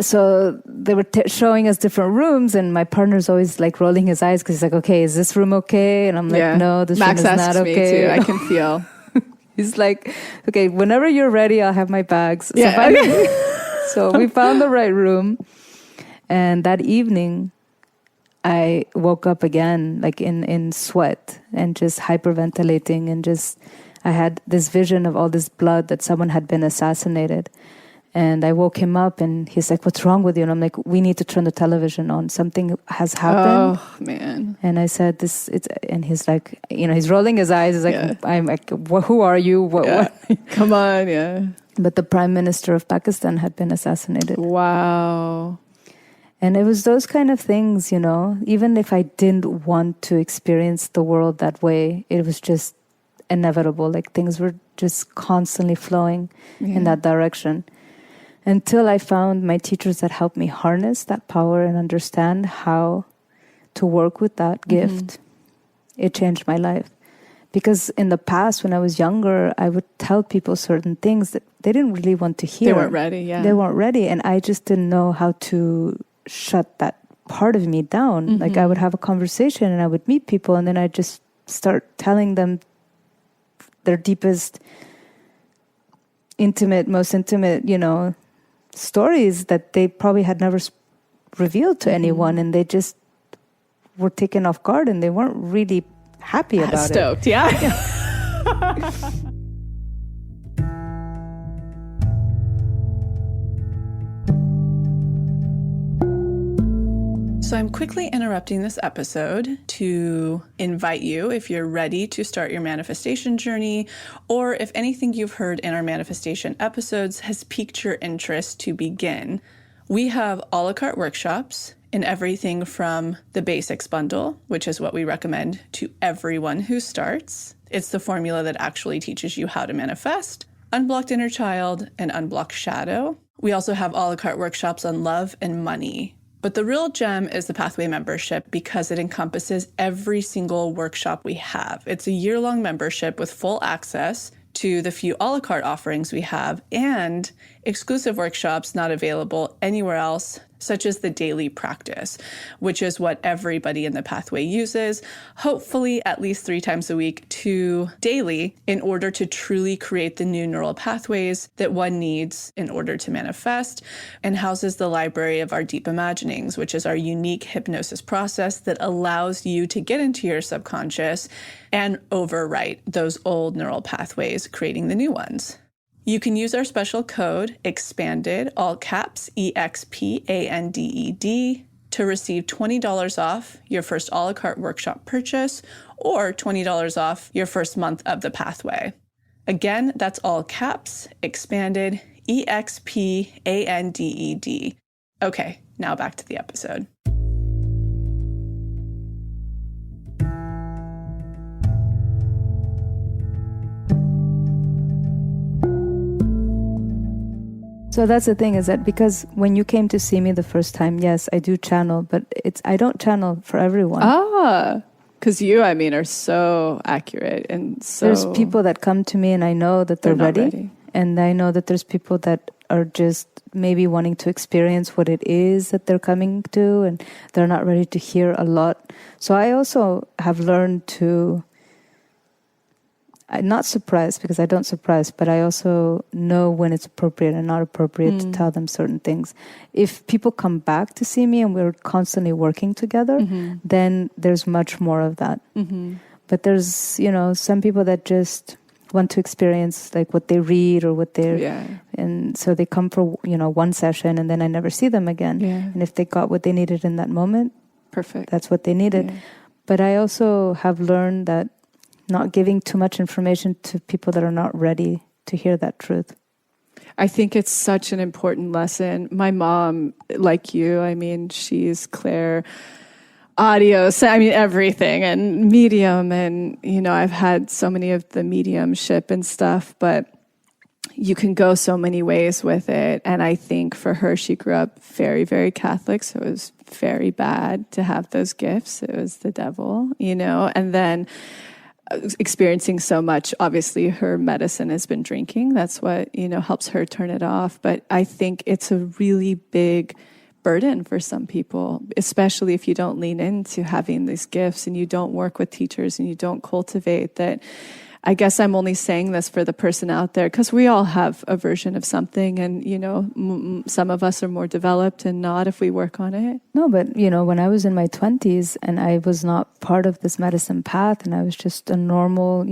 so they were showing us different rooms, and my partner's always like rolling his eyes because he's like, "Okay, is this room okay?" And I'm like, "No, this Max room is not okay." Me too. I can feel. He's like, "Okay, whenever you're ready, I'll have my bags." Yeah. So we found the right room, and that evening, I woke up again, like in sweat and just hyperventilating, and I had this vision of all this blood that someone had been assassinated. And I woke him up and he's like, "What's wrong with you?" And I'm like, "We need to turn the television on. Something has happened." Oh, man. And I said, and he's like, he's rolling his eyes. He's like, I'm like, "Who are you? What?" Come on, yeah. But the Prime Minister of Pakistan had been assassinated. Wow. And it was those kind of things, even if I didn't want to experience the world that way, it was just inevitable. Like things were just constantly flowing in that direction. Until I found my teachers that helped me harness that power and understand how to work with that gift. It changed my life. Because in the past, when I was younger, I would tell people certain things that they didn't really want to hear. They weren't ready, They weren't ready. And I just didn't know how to shut that part of me down. Like I would have a conversation and I would meet people and then I'd just start telling them their deepest, most intimate, stories that they probably had never revealed to anyone, and they just were taken off guard and they weren't really happy about Stoked, it. yeah. So I'm quickly interrupting this episode to invite you, if you're ready to start your manifestation journey, or if anything you've heard in our manifestation episodes has piqued your interest to begin. We have a la carte workshops in everything from the basics bundle, which is what we recommend to everyone who starts. It's the formula that actually teaches you how to manifest, unblocked inner child, and unblocked shadow. We also have a la carte workshops on love and money. But the real gem is the Pathway membership because it encompasses every single workshop we have. It's a year-long membership with full access to the few a la carte offerings we have and exclusive workshops not available anywhere else, such as the daily practice, which is what everybody in the Pathway uses, hopefully at least 3 times a week to daily, in order to truly create the new neural pathways that one needs in order to manifest, and houses the library of our deep imaginings, which is our unique hypnosis process that allows you to get into your subconscious and overwrite those old neural pathways, creating the new ones. You can use our special code, EXPANDED, all caps, EXPANDED, to receive $20 off your first a la carte workshop purchase or $20 off your first month of the pathway. Again, that's all caps, expanded, EXPANDED. Okay, now back to the episode. So that's the thing, is that because when you came to see me the first time, yes, I do channel, but I don't channel for everyone. Because you, are so accurate and so... There's people that come to me and I know that they're ready. And I know that there's people that are just maybe wanting to experience what it is that they're coming to, and they're not ready to hear a lot. So I also have learned to... I'm not surprised, because I don't surprise, but I also know when it's appropriate and not appropriate to tell them certain things. If people come back to see me and we're constantly working together, then there's much more of that. But there's, some people that just want to experience like what they read or what they're... And so they come for, one session and then I never see them again. And if they got what they needed in that moment, perfect. That's what they needed. But I also have learned that not giving too much information to people that are not ready to hear that truth. I think it's such an important lesson. My mom, like you, she's Claire audio, everything, and medium, and, I've had so many of the mediumship and stuff, but you can go so many ways with it. And I think for her, she grew up very, very Catholic, so it was very bad to have those gifts. It was the devil, and then experiencing so much. Obviously, her medicine has been drinking. That's what, helps her turn it off. But I think it's a really big burden for some people, especially if you don't lean into having these gifts and you don't work with teachers and you don't cultivate that. I guess I'm only saying this for the person out there because we all have a version of something, and, some of us are more developed and not if we work on it. No, but, when I was in my 20s and I was not part of this medicine path and I was just a normal,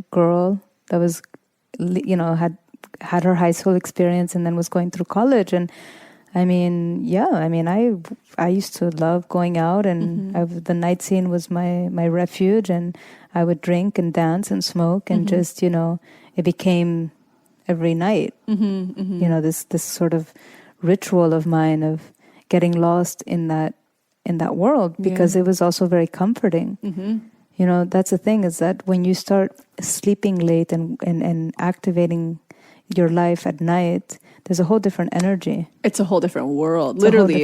girl that was, had her high school experience and then was going through college. And I used to love going out, and the night scene was my refuge, and I would drink and dance and smoke and just, it became every night, this sort of ritual of mine of getting lost in that world, because it was also very comforting. That's the thing, is that when you start sleeping late and activating your life at night, there's a whole different energy. It's a whole different world. Literally a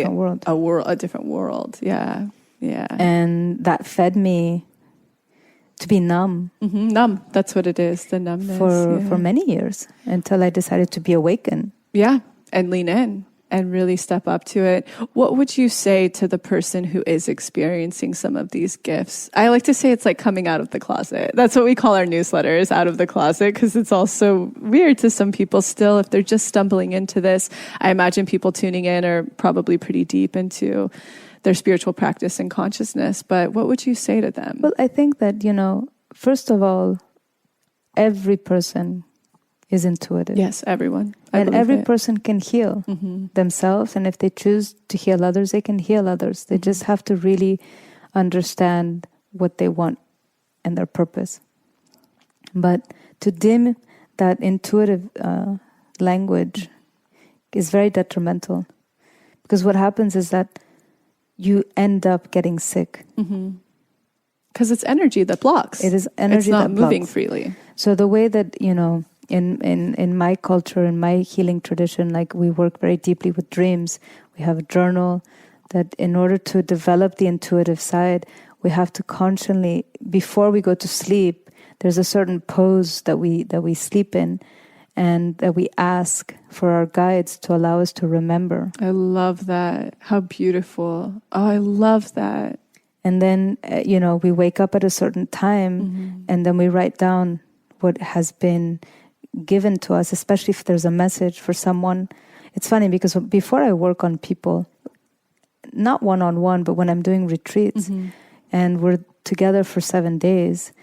different world. Yeah. Yeah. And that fed me to be numb. Numb. That's what it is. The numbness. For many years, until I decided to be awakened. Yeah. And lean in and really step up to it. What would you say to the person who is experiencing some of these gifts? I like to say it's like coming out of the closet. That's what we call our newsletters, out of the closet, because it's also weird to some people still if they're just stumbling into this. I imagine people tuning in are probably pretty deep into their spiritual practice and consciousness. But what would you say to them? Well, I think that, first of all, every person is intuitive. Yes, everyone. And every person can heal themselves. And if they choose to heal others, they can heal others. They just have to really understand what they want and their purpose. But to dim that intuitive language is very detrimental. Because what happens is that you end up getting sick. Because it's energy that blocks. It is energy that blocks. It's not moving freely. So the way that, in my culture, in my healing tradition, like we work very deeply with dreams. We have a journal that in order to develop the intuitive side, we have to constantly, before we go to sleep, there's a certain pose that we sleep in, and that we ask for our guides to allow us to remember. I love that. How beautiful. Oh, I love that. And then, we wake up at a certain time, and then we write down what has been given to us, especially if there's a message for someone. It's funny because before I work on people, not one-on-one, but when I'm doing retreats, and we're together for 7 days,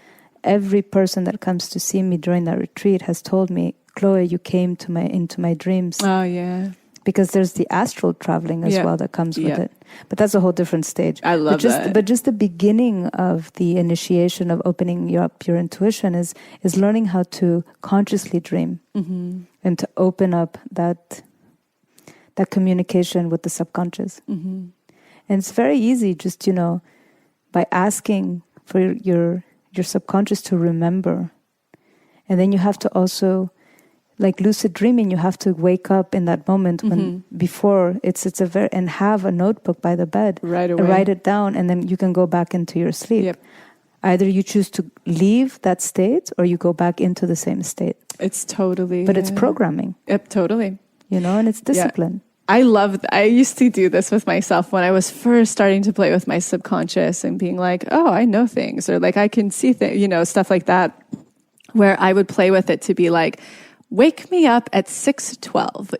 every person that comes to see me during that retreat has told me, Chloe, you came into my dreams. Oh, yeah. because there's the astral traveling as well that comes with it. But that's a whole different stage. I love that. But just the beginning of the initiation of opening up your intuition is learning how to consciously dream and to open up that communication with the subconscious. And it's very easy just, by asking for your subconscious to remember. And then you have to also, like lucid dreaming, you have to wake up in that moment when before and have a notebook by the bed, right away. Write it down, and then you can go back into your sleep. Yep. Either you choose to leave that state or you go back into the same state. It's totally, but it's programming. Yep, totally. And it's discipline. I used to do this with myself when I was first starting to play with my subconscious and being like, oh, I know things, or like I can see things, stuff like that, where I would play with it to be like, wake me up at 6:12,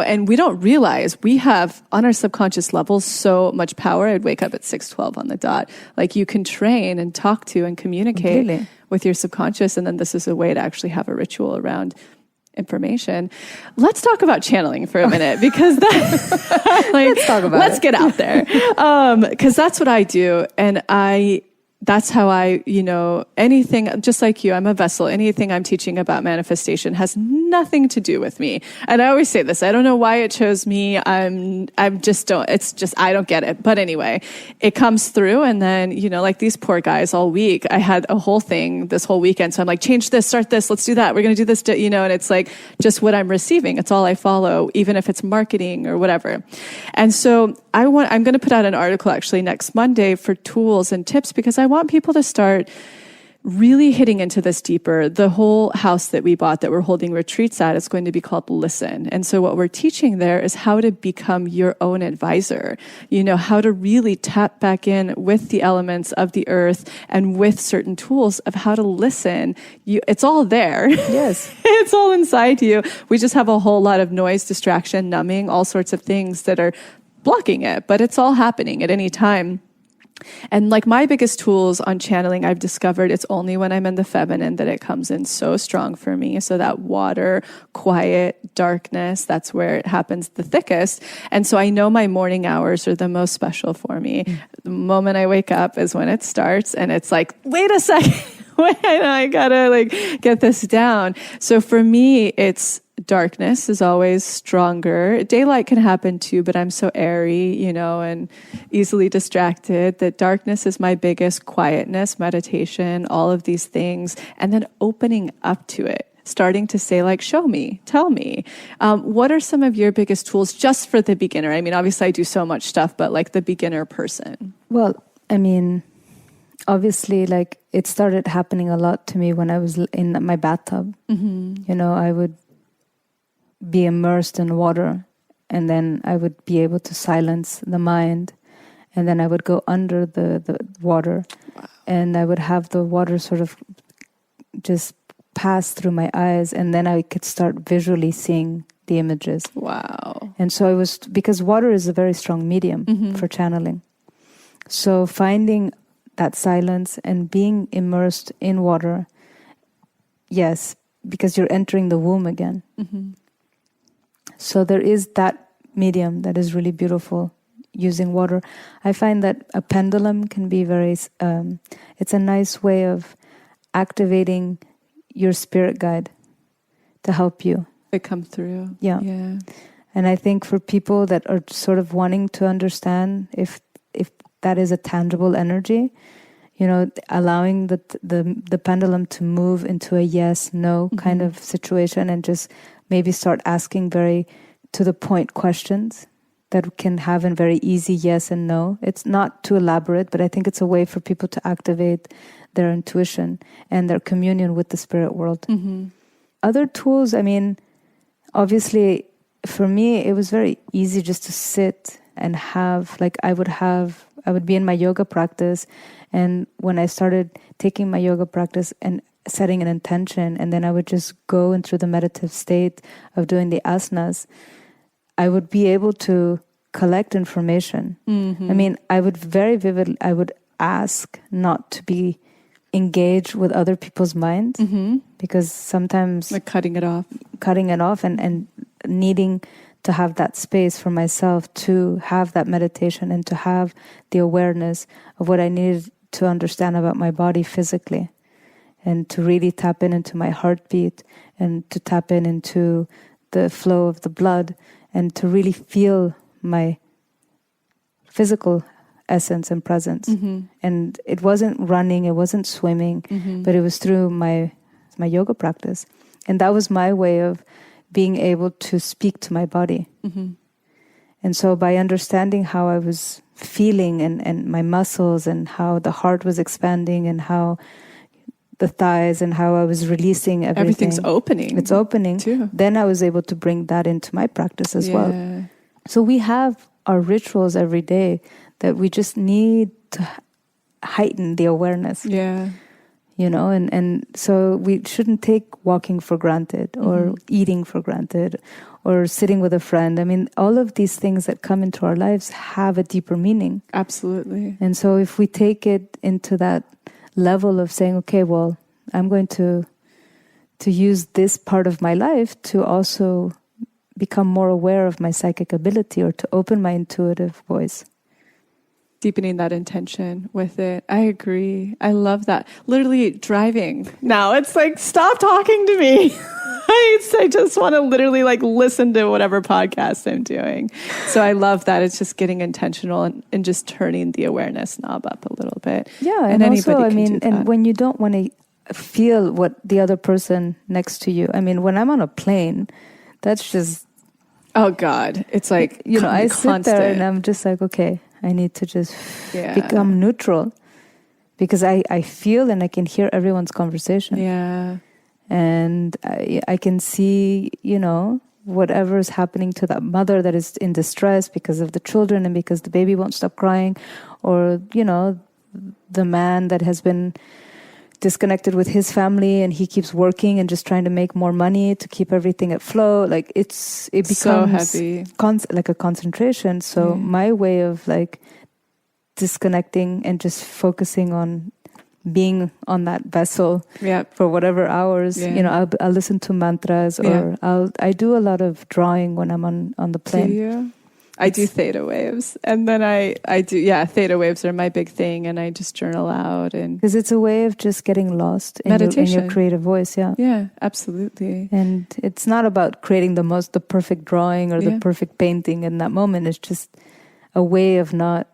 and we don't realize we have on our subconscious level so much power. I'd wake up at 6:12 on the dot. Like you can train and talk to and communicate with your subconscious. And then this is a way to actually have a ritual around information. Let's talk about channeling for a minute, because let's get out there. Because that's what I do. And that's how anything, just like you, I'm a vessel. Anything I'm teaching about manifestation has nothing to do with me. And I always say this, I don't know why it chose me. I don't get it. But anyway, it comes through. And then, like these poor guys all week, I had a whole thing this whole weekend. So I'm like, change this, start this, let's do that. We're going to do this, and it's like just what I'm receiving. It's all I follow, even if it's marketing or whatever. And so I'm going to put out an article actually next Monday for tools and tips, because I want people to start really hitting into this deeper. The whole house that we bought that we're holding retreats at is going to be called Listen. And so what we're teaching there is how to become your own advisor, how to really tap back in with the elements of the earth and with certain tools of how to listen. It's all there. Yes. It's all inside you. We just have a whole lot of noise, distraction, numbing, all sorts of things that are blocking it, but it's all happening at any time. And like my biggest tools on channeling, I've discovered it's only when I'm in the feminine that it comes in so strong for me. So that water, quiet, darkness, that's where it happens the thickest. And so I know my morning hours are the most special for me. The moment I wake up is when it starts, and it's like, wait a second, I gotta get this down. So for me, it's darkness is always stronger. Daylight can happen too, but I'm so airy, and easily distracted that darkness is my biggest. Quietness, meditation, all of these things. And then opening up to it, starting to say show me, tell me. What are some of your biggest tools just for the beginner? I mean, obviously I do so much stuff, but the beginner person. Well, I mean, obviously, it started happening a lot to me when I was in my bathtub. I would be immersed in water, and then I would be able to silence the mind, and then I would go under the water. Wow. And I would have the water sort of just pass through my eyes, and then I could start visually seeing the images. Wow. And so it was, because water is a very strong medium for channeling. So finding that silence and being immersed in water, yes, because you're entering the womb again. So there is that medium that is really beautiful, using water. I find that a pendulum can be very, it's a nice way of activating your spirit guide to help you. They come through. Yeah. And I think for people that are sort of wanting to understand if that is a tangible energy, allowing the pendulum to move into a yes, no kind of situation, and just maybe start asking very to the point questions that can have a very easy yes and no. It's not too elaborate, but I think it's a way for people to activate their intuition and their communion with the spirit world. Other tools, I mean, obviously for me, it was very easy just to sit and have, I would be in my yoga practice, and when I started taking my yoga practice and setting an intention, and then I would just go into the meditative state of doing the asanas, I would be able to collect information. I mean, I would ask not to be engaged with other people's minds, because sometimes cutting it off and needing to have that space for myself to have that meditation and to have the awareness of what I needed to understand about my body physically, and to really tap into my heartbeat and to tap into the flow of the blood and to really feel my physical essence and presence. And it wasn't running, it wasn't swimming, but it was through my yoga practice. And that was my way of being able to speak to my body. And so by understanding how I was feeling and my muscles and how the heart was expanding and how the thighs and how I was releasing everything. Everything's opening. It's opening. Too. Then I was able to bring that into my practice as well. So we have our rituals every day that we just need to heighten the awareness. You know, and so we shouldn't take walking for granted or eating for granted or sitting with a friend. I mean, all of these things that come into our lives have a deeper meaning. Absolutely. And so if we take it into that level of saying, okay, well, I'm going to use this part of my life to also become more aware of my psychic ability or to open my intuitive voice. Deepening that intention with it. I agree. I love that. Literally driving now, it's like, stop talking to me. I just want to literally like listen to whatever podcast I'm doing. So I love that. It's just getting intentional and just turning the awareness knob up a little bit. Yeah. And also, I mean, and when you don't want to feel what the other person next to you, I mean, when I'm on a plane, that's just... Oh God. It's like, you know, I sit there and I'm just like, okay, I need to just become neutral because I feel and I can hear everyone's conversation. Yeah. And I can see, you know, whatever is happening to that mother that is in distress because of the children and because the baby won't stop crying, or, you know, the man that has been disconnected with his family and he keeps working and just trying to make more money to keep everything at flow. Like it becomes so heavy, like a concentration. So my way of like disconnecting and just focusing on being on that vessel for whatever hours, you know, I'll listen to mantras or I do a lot of drawing when I'm on the plane. Do you? I do theta waves, and then I do theta waves are my big thing, and I just journal out, and because it's a way of just getting lost in your creative voice. Yeah, absolutely. And it's not about creating the perfect drawing or the perfect painting in that moment. It's just a way of not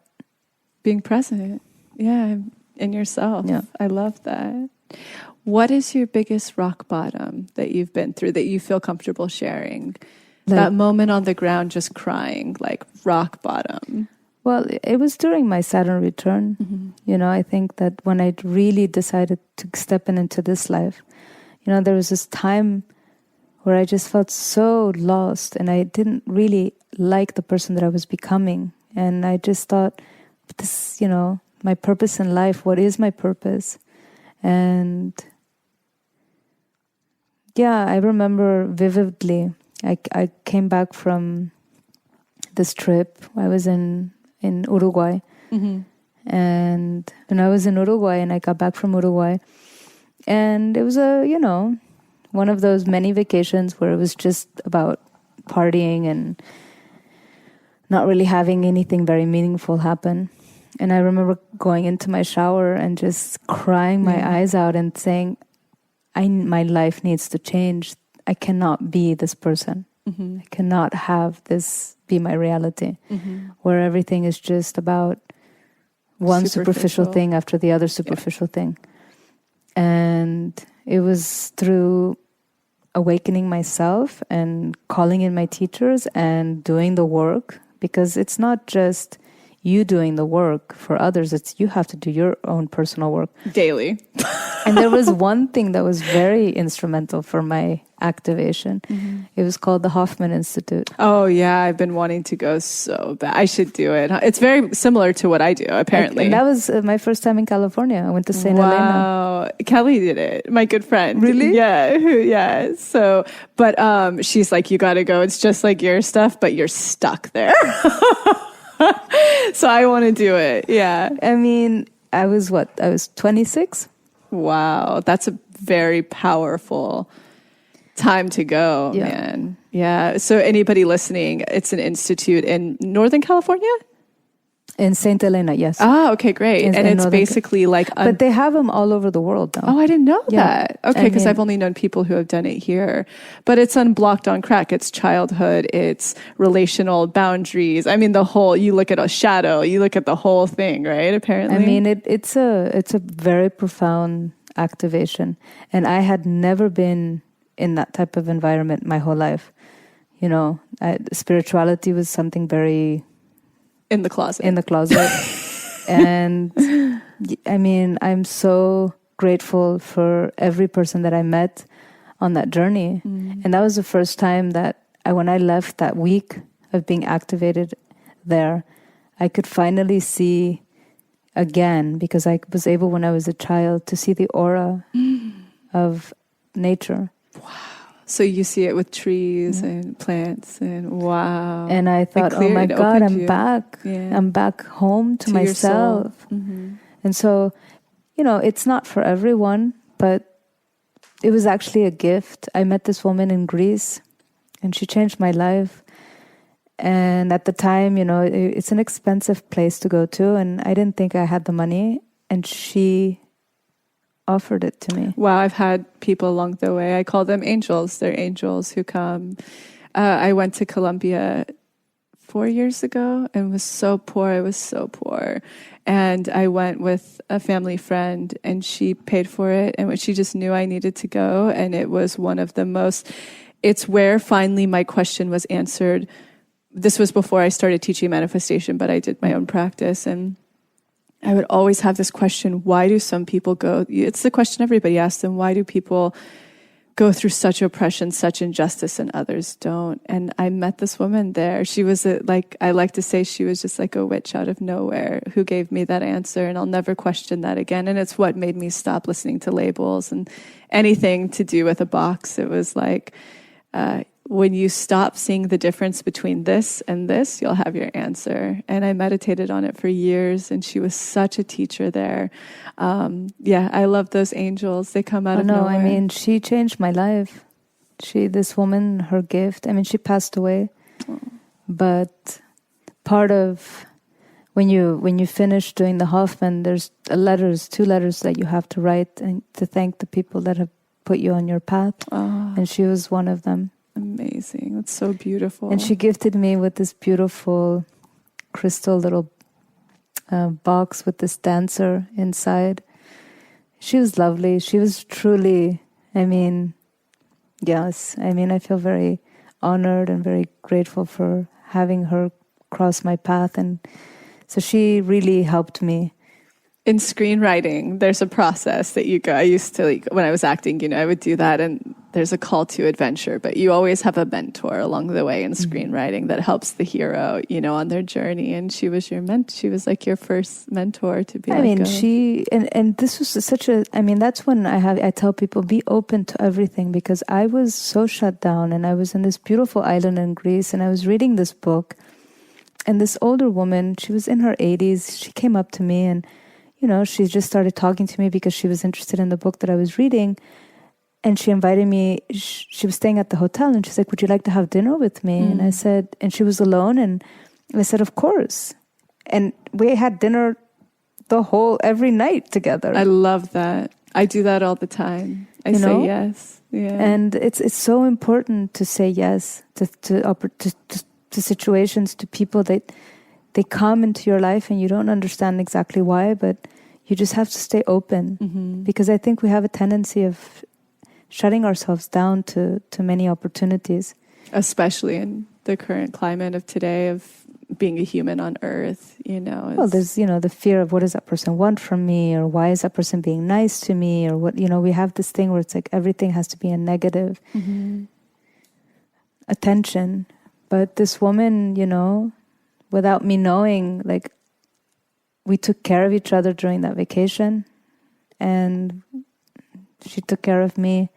being present. Yeah, in yourself. Yeah, I love that. What is your biggest rock bottom that you've been through that you feel comfortable sharing? Like, that moment on the ground, just crying, like rock bottom. Well, it was during my Saturn return. You know, I think that when I really decided to step into this life, you know, there was this time where I just felt so lost and I didn't really like the person that I was becoming. And I just thought, this, you know, my purpose in life, what is my purpose? And yeah, I remember vividly. I came back from this trip. I was in Uruguay. And I was in Uruguay and I got back from Uruguay. And it was one of those many vacations where it was just about partying and not really having anything very meaningful happen. And I remember going into my shower and just crying my eyes out and saying, my life needs to change. I cannot be this person. I cannot have this be my reality, where everything is just about one superficial thing after the other superficial thing. And it was through awakening myself and calling in my teachers and doing the work, because it's not just you doing the work for others, it's you have to do your own personal work daily. And there was one thing that was very instrumental for my activation. It was called the Hoffman Institute. Oh yeah, I've been wanting to go so bad. I should do it. It's very similar to what I do, apparently. And that was my first time in California. I went to St. Helena. Wow, Kelly did it. My good friend. Really? Yeah. So, but she's like, you got to go. It's just like your stuff, but you're stuck there. So I want to do it. Yeah. I mean, I was 26. Wow. That's a very powerful time to go, man. Yeah. So anybody listening, it's an institute in Northern California? In St. Helena, yes. Ah, okay, great. And it's basically like... but they have them all over the world now. Oh, I didn't know that. Okay, because I've only known people who have done it here. But it's unblocked on crack. It's childhood. It's relational boundaries. I mean, the whole... You look at a shadow. You look at the whole thing, right? Apparently. I mean, it's a very profound activation. And I had never been in that type of environment my whole life. You know, spirituality was something very... In the closet. And I mean, I'm so grateful for every person that I met on that journey. And that was the first time that when I left that week of being activated there, I could finally see again, because I was able when I was a child to see the aura of nature. Wow. So you see it with trees and plants and wow. And I thought, oh my God, I'm back. Yeah. I'm back home to myself. And so, you know, it's not for everyone, but it was actually a gift. I met this woman in Greece and she changed my life. And at the time, you know, it's an expensive place to go to. And I didn't think I had the money. And she offered it to me. Wow, I've had people along the way. I call them angels. They're angels who come. I went to Colombia 4 years ago and was so poor. I was so poor. And I went with a family friend and she paid for it. And she just knew I needed to go. And it was one of the most, it's where finally my question was answered. This was before I started teaching manifestation, but I did my own practice. And I would always have this question, why do some people go, it's the question everybody asks them, why do people go through such oppression, such injustice, and others don't? And I met this woman there. She was I like to say she was just like a witch out of nowhere who gave me that answer, and I'll never question that again. And it's what made me stop listening to labels and anything to do with a box. It was like, when you stop seeing the difference between this and this, you'll have your answer. And I meditated on it for years, and she was such a teacher there. I love those angels. They come out of nowhere. I mean, she changed my life. This woman, her gift, I mean, she passed away. But part of, when you finish doing the Hoffman, there's two letters that you have to write and to thank the people that have put you on your path. And she was one of them. Amazing. That's so beautiful. And she gifted me with this beautiful crystal little box with this dancer inside. She was lovely. She was truly, I mean, yes. I mean, I feel very honored and very grateful for having her cross my path. And so she really helped me. In screenwriting, there's a process that you go. I used to, when I was acting, you know, I would do that, and there's a call to adventure, but you always have a mentor along the way in screenwriting that helps the hero, you know, on their journey. And she was she was like your first mentor to be. And this was that's when I tell people, be open to everything, because I was so shut down, and I was in this beautiful island in Greece, and I was reading this book, and this older woman, she was in her 80s, she came up to me, and you know, she just started talking to me because she was interested in the book that I was reading. And she invited me, she was staying at the hotel, and she's like, would you like to have dinner with me? And I said, and she was alone, and I said, of course. And we had dinner every night together. I love that. I do that all the time. I say yes. Yeah. And it's so important to say yes to situations, to people that they come into your life and you don't understand exactly why, but you just have to stay open. Because I think we have a tendency of shutting ourselves down to many opportunities. Especially in the current climate of today of being a human on Earth, you know. Well, there's, you know, the fear of what does that person want from me, or why is that person being nice to me, or what, you know, we have this thing where it's like everything has to be a negative attention. But this woman, you know, without me knowing, like, we took care of each other during that vacation, and she took care of me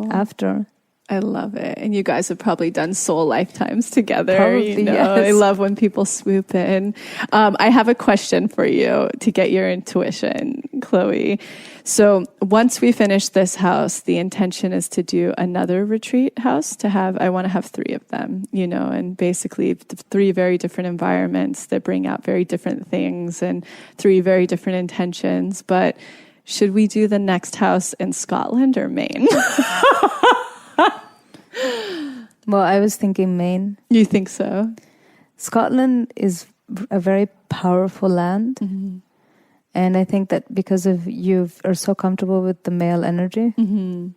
after. I love it. And you guys have probably done soul lifetimes together. Probably, yes. I love when people swoop in. I have a question for you to get your intuition, Chloe. So once we finish this house, the intention is to do another retreat house I want to have 3 of them, and basically 3 very different environments that bring out very different things and 3 very different intentions. But should we do the next house in Scotland or Maine? Well, I was thinking Maine. You think so? Scotland is a very powerful land. Mm-hmm. And I think that because of you are so comfortable with the male energy, mm-hmm.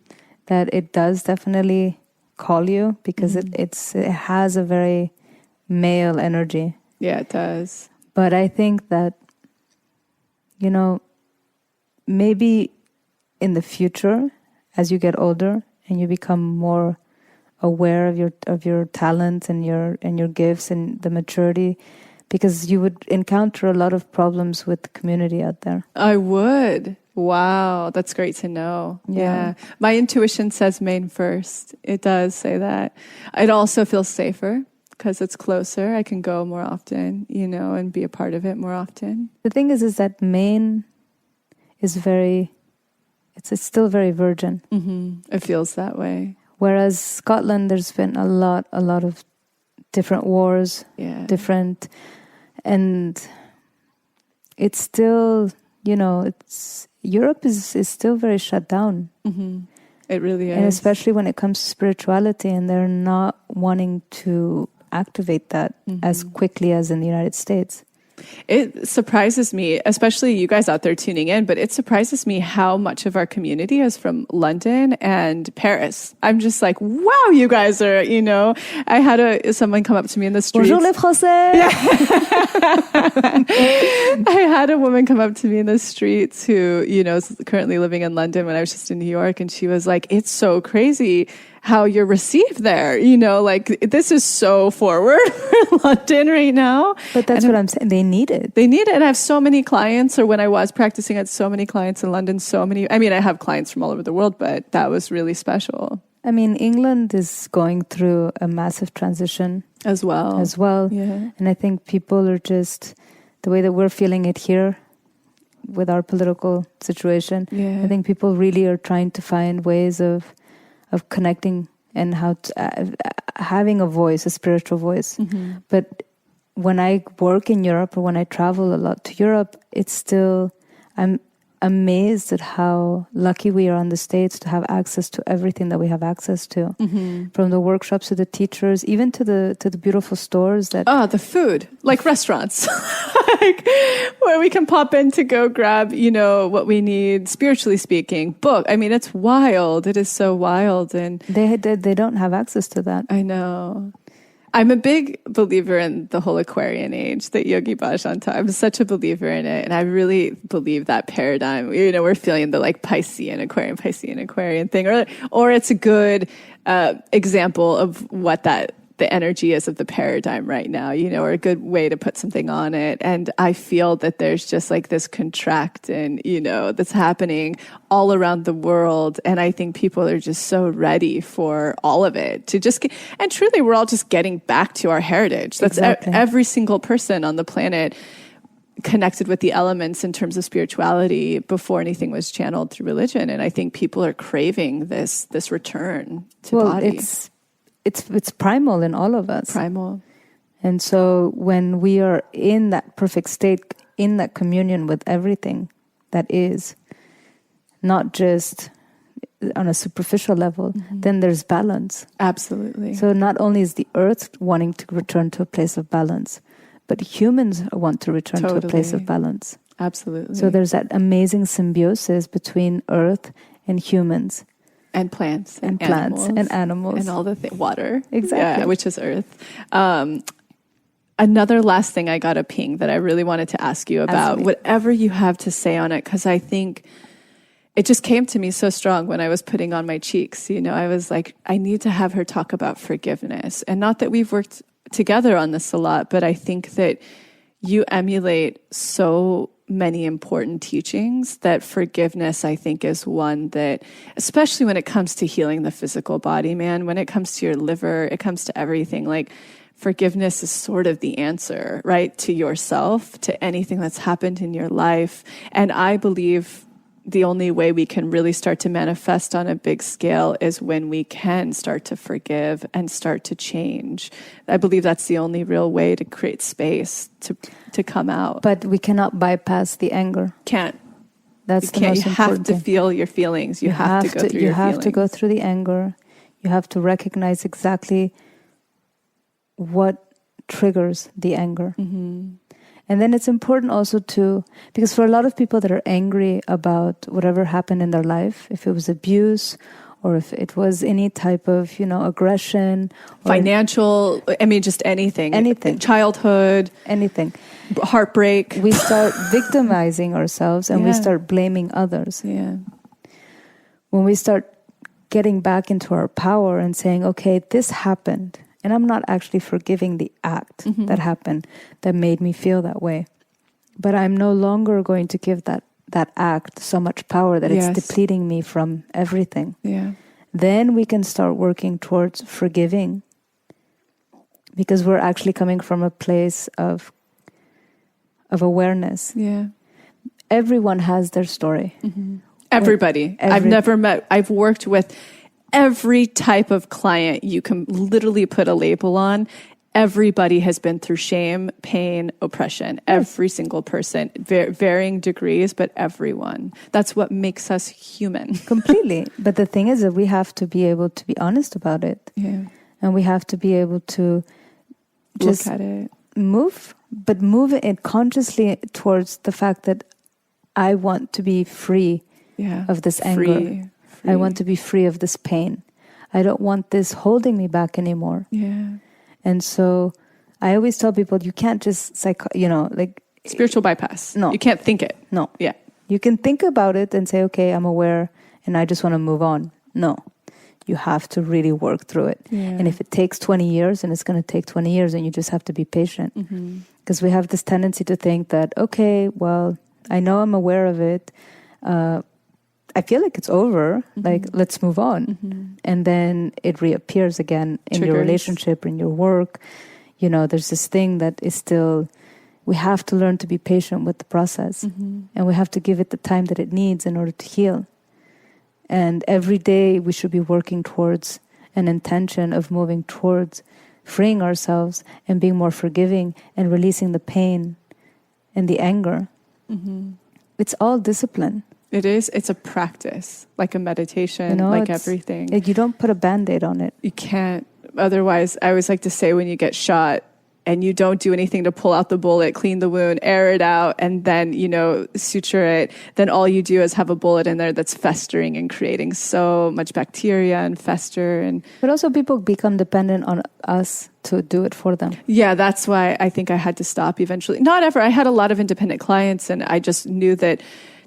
that it does definitely call you because mm-hmm. it has a very male energy. Yeah, it does. But I think that, maybe in the future, as you get older and you become more aware of your talents and your gifts and the maturity, because you would encounter a lot of problems with the community out there. I would. Wow, that's great to know. Yeah. My intuition says Maine first. It does say that. It also feels safer because it's closer. I can go more often, and be a part of it more often. The thing is that Maine is it's still very virgin. Mm-hmm. It feels that way. Whereas Scotland, there's been a lot of different wars, and it's still, Europe is still very shut down. Mm-hmm. It really is. And especially when it comes to spirituality, and they're not wanting to activate that mm-hmm. as quickly as in the United States. It surprises me, especially you guys out there tuning in, but it surprises me how much of our community is from London and Paris. I'm just like, wow, you guys are, I had someone come up to me in the streets. Bonjour les Français! Yeah. I had a woman come up to me in the streets who, is currently living in London when I was just in New York. And she was like, it's so crazy how you're received there. This is so forward for London right now. But that's what I'm saying. They need it. They need it. And I have so many clients, or when I was practicing, I had so many clients in London, I have clients from all over the world, but that was really special. I mean, England is going through a massive transition as well. Yeah. And I think people are just, the way that we're feeling it here with our political situation, I think people really are trying to find ways of connecting and how to, having a voice, a spiritual voice. Mm-hmm. But when I work in Europe or when I travel a lot to Europe, it's still, I'm amazed at how lucky we are in the States to have access to everything that we have access to. Mm-hmm. From the workshops to the teachers, even to the beautiful stores that... Oh, the food, like restaurants. Where we can pop in to go grab, what we need, spiritually speaking. Book. I mean, it's wild. It is so wild. And they don't have access to that. I know. I'm a big believer in the whole Aquarian age that Yogi Bhajan taught. I'm such a believer in it. And I really believe that paradigm. We're feeling the Piscean Aquarian thing. Or it's a good example of what the energy is of the paradigm right now, or a good way to put something on it. And I feel that there's just this contract and, that's happening all around the world. And I think people are just so ready for all of it and truly we're all just getting back to our heritage. That's exactly. Every single person on the planet connected with the elements in terms of spirituality before anything was channeled through religion. And I think people are craving this return to body. It's primal in all of us. Primal. And so when we are in that perfect state, in that communion with everything that is, not just on a superficial level, mm-hmm. then there's balance. Absolutely. So not only is the earth wanting to return to a place of balance, but humans want to return to a place of balance. Absolutely. So there's that amazing symbiosis between earth and humans. And plants. And plants and animals. And all the water. Exactly. Yeah, which is earth. Another last thing I got a ping that I really wanted to ask you about. Whatever you have to say on it, because I think it just came to me so strong when I was putting on my cheeks. I was like, I need to have her talk about forgiveness. And not that we've worked together on this a lot, but I think that you emulate so many important teachings, that forgiveness, I think, is one that, especially when it comes to healing the physical body, man, when it comes to your liver, it comes to everything. Like, forgiveness is sort of the answer, right, to yourself, to anything that's happened in your life. And I believe the only way we can really start to manifest on a big scale is when we can start to forgive and start to change. I believe that's the only real way to create space to come out. But we cannot bypass the anger. Can't. That's the most important You have to thing. feel your feelings. You have to go through your feelings. You have to go through the anger. You have to recognize exactly what triggers the anger. Mm-hmm. And then it's important also because for a lot of people that are angry about whatever happened in their life, if it was abuse or if it was any type of, aggression. Financial, just anything. Anything. Childhood. Anything. Heartbreak. We start victimizing ourselves and we start blaming others. Yeah. When we start getting back into our power and saying, okay, this happened. And I'm not actually forgiving the act that happened that made me feel that way. But I'm no longer going to give that act so much power that it's depleting me from everything. Yeah. Then we can start working towards forgiving, because we're actually coming from a place of awareness. Yeah. Everyone has their story. Mm-hmm. Everybody. I've worked with every type of client you can literally put a label on. Everybody has been through shame, pain, oppression. Every single person, varying degrees, but everyone. That's what makes us human. Completely. But the thing is that we have to be able to be honest about it. Yeah. And we have to be able to just look at it. Move it consciously towards the fact that I want to be free of this anger. Free. I want to be free of this pain. I don't want this holding me back anymore. Yeah. And so I always tell people, you can't just spiritual bypass. No. You can't think it. No. Yeah. You can think about it and say, okay, I'm aware and I just want to move on. No. You have to really work through it. Yeah. And if it takes 20 years, and it's going to take 20 years, and you just have to be patient. Because we have this tendency to think that, okay, well, I know I'm aware of it. I feel like it's over. Like, let's move on. And then it reappears again in your relationship, in your work. There's this thing that is still, we have to learn to be patient with the process. And we have to give it the time that it needs in order to heal. And every day we should be working towards an intention of moving towards freeing ourselves and being more forgiving and releasing the pain and the anger. It's all discipline. It is. It's a practice, like a meditation, like everything. You don't put a Band-Aid on it. You can't. Otherwise, I always like to say, when you get shot and you don't do anything to pull out the bullet, clean the wound, air it out, and then, suture it, then all you do is have a bullet in there that's festering and creating so much bacteria and fester. But also people become dependent on us to do it for them. Yeah, that's why I think I had to stop eventually. Not ever. I had a lot of independent clients, and I just knew that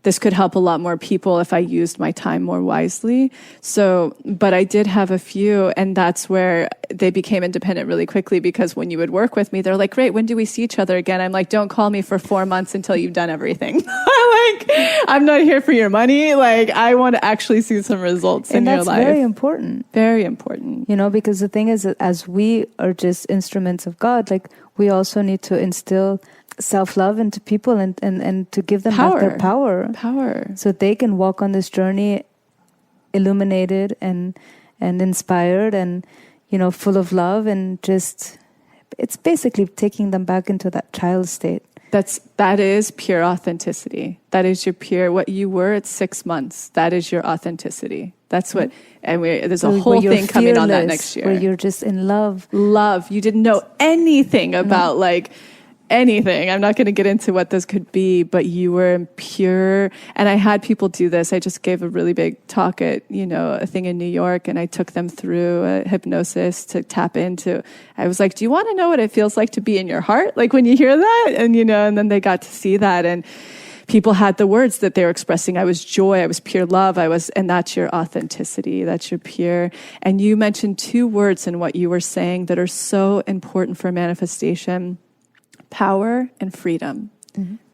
this could help a lot more people if I used my time more wisely. So, but I did have a few, and that's where they became independent really quickly, because when you would work with me, they're like, great, when do we see each other again? I'm like, don't call me for 4 months until you've done everything. I'm not here for your money. I want to actually see some results in your life. And that's very important. Very important. Because the thing is that as we are just instruments of God, we also need to instill self-love into people and to give them back their power. So they can walk on this journey illuminated and inspired and, full of love, and just, it's basically taking them back into that child state. That is pure authenticity. That is your pure, what you were at 6 months. That is your authenticity. That's what, and there's a whole thing coming on that next year. Where you're just in love. Love. You didn't know anything about anything. I'm not going to get into what this could be, but you were pure. And I had people do this. I just gave a really big talk at, a thing in New York, and I took them through a hypnosis to tap into. I was like, do you want to know what it feels like to be in your heart? When you hear that, and, and then they got to see that. And people had the words that they were expressing. I was joy. I was pure love. And that's your authenticity. That's your pure. And you mentioned 2 words in what you were saying that are so important for manifestation: power and freedom.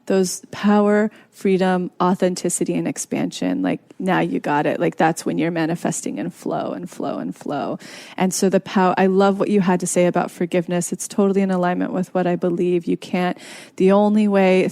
those power, freedom, authenticity, and expansion. Like, now you got it. Like, that's when you're manifesting in flow and flow and flow. And so the power, I love what you had to say about forgiveness. It's totally in alignment with what I believe. You can't, the only way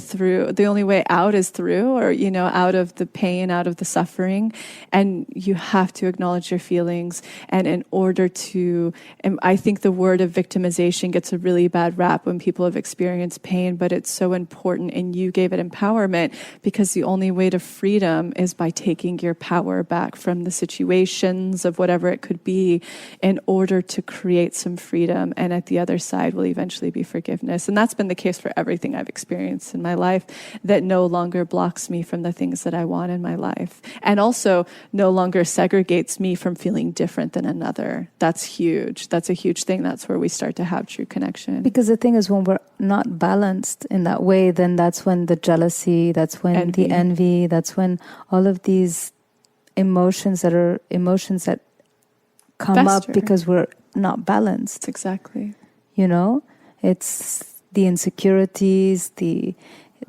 out is through, or, out of the pain, out of the suffering. And you have to acknowledge your feelings. And in order to, and I think the word of victimization gets a really bad rap when people have experienced pain, but it's so important. And you gave it empowerment, because the only way to freedom is by taking your power back from the situations of whatever it could be, in order to create some freedom. And at the other side will eventually be forgiveness. And that's been the case for everything I've experienced in my life, that no longer blocks me from the things that I want in my life. And also no longer segregates me from feeling different than another. That's huge. That's a huge thing. That's where we start to have true connection. Because the thing is, when we're not balanced in that way, then that's when the jealousy, that's when the envy, that's when all of these emotions that come up because we're not balanced. Exactly. It's the insecurities,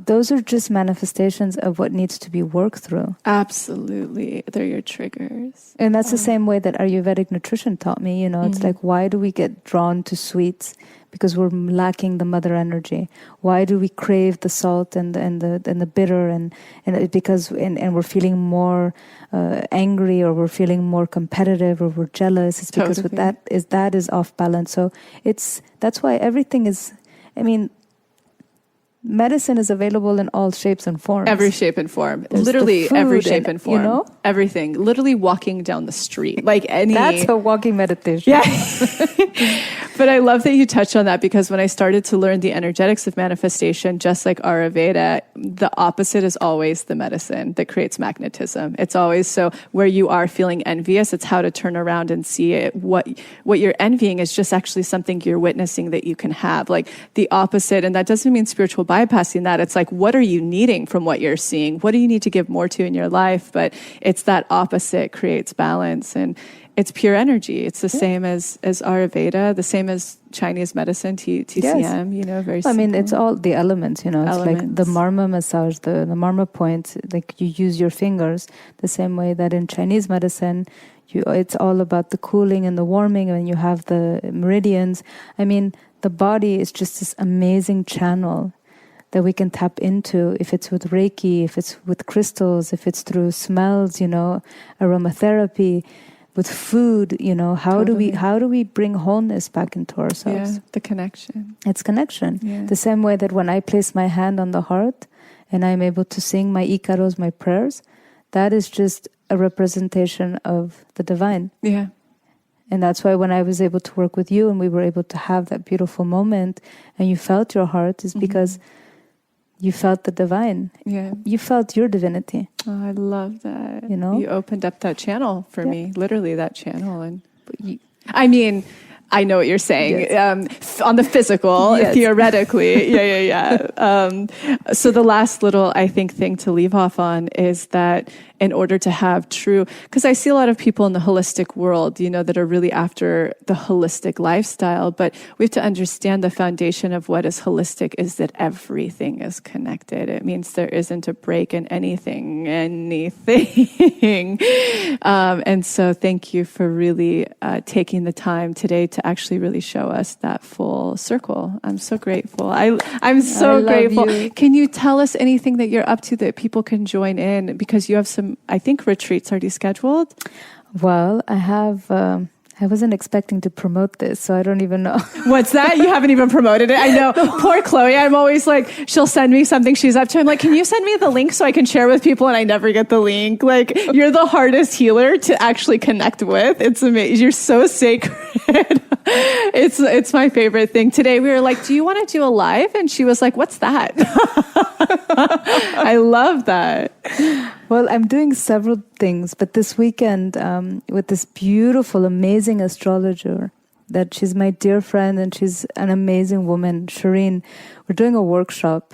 those are just manifestations of what needs to be worked through. Absolutely. They're your triggers. And that's the same way that Ayurvedic nutrition taught me. It's like, why do we get drawn to sweets? Because we're lacking the mother energy. Why do we crave the salt and the bitter, and we're feeling more angry, or we're feeling more competitive, or we're jealous? It's because that is off balance. So that's why everything is, medicine is available in all shapes and forms. Every shape and form. There's literally every shape and form. Everything. Literally walking down the street. That's a walking meditation. Yeah. But I love that you touched on that, because when I started to learn the energetics of manifestation, just like Ayurveda, the opposite is always the medicine that creates magnetism. It's always, so where you are feeling envious, it's how to turn around and see it. What you're envying is just actually something you're witnessing that you can have. Like the opposite, and that doesn't mean spiritual bypassing that. It's like, what are you needing from what you're seeing? What do you need to give more to in your life? But it's that opposite creates balance, and it's pure energy. It's the same as Ayurveda, the same as Chinese medicine, TCM, very simple. It's all the elements, It's like the marma massage, the marma point, like you use your fingers the same way that in Chinese medicine, it's all about the cooling and the warming, and you have the meridians. The body is just this amazing channel that we can tap into, if it's with Reiki, if it's with crystals, if it's through smells, aromatherapy, with food, how do we bring wholeness back into ourselves? Yeah, the connection. It's connection. Yeah. The same way that when I place my hand on the heart and I'm able to sing my ikaros, my prayers, that is just a representation of the divine. Yeah. And that's why when I was able to work with you and we were able to have that beautiful moment and you felt your heart, is because you felt the divine. Yeah. You felt your divinity. Oh, I love that. You opened up that channel for me, literally that channel. And I know what you're saying. Yes. On the physical, theoretically. So the last little, I think, thing to leave off on is that in order to have true, because I see a lot of people in the holistic world, that are really after the holistic lifestyle, but we have to understand the foundation of what is holistic is that everything is connected. It means there isn't a break in anything. And so thank you for really taking the time today to actually really show us that full circle. I'm so grateful. I'm so grateful. You. Can you tell us anything that you're up to that people can join in? Because you have some, I think, retreats already scheduled. Well, I have. I wasn't expecting to promote this, so I don't even know. What's that? You haven't even promoted it? I know. Poor Chloe. I'm always like, she'll send me something she's up to. I'm like, can you send me the link so I can share with people? And I never get the link. Like, you're the hardest healer to actually connect with. It's amazing. You're so sacred. It's my favorite thing. Today we were like, do you want to do a live? And she was like, what's that? I love that. Well, I'm doing several things, but this weekend with this beautiful, amazing astrologer, that she's my dear friend and she's an amazing woman, Shireen, we're doing a workshop.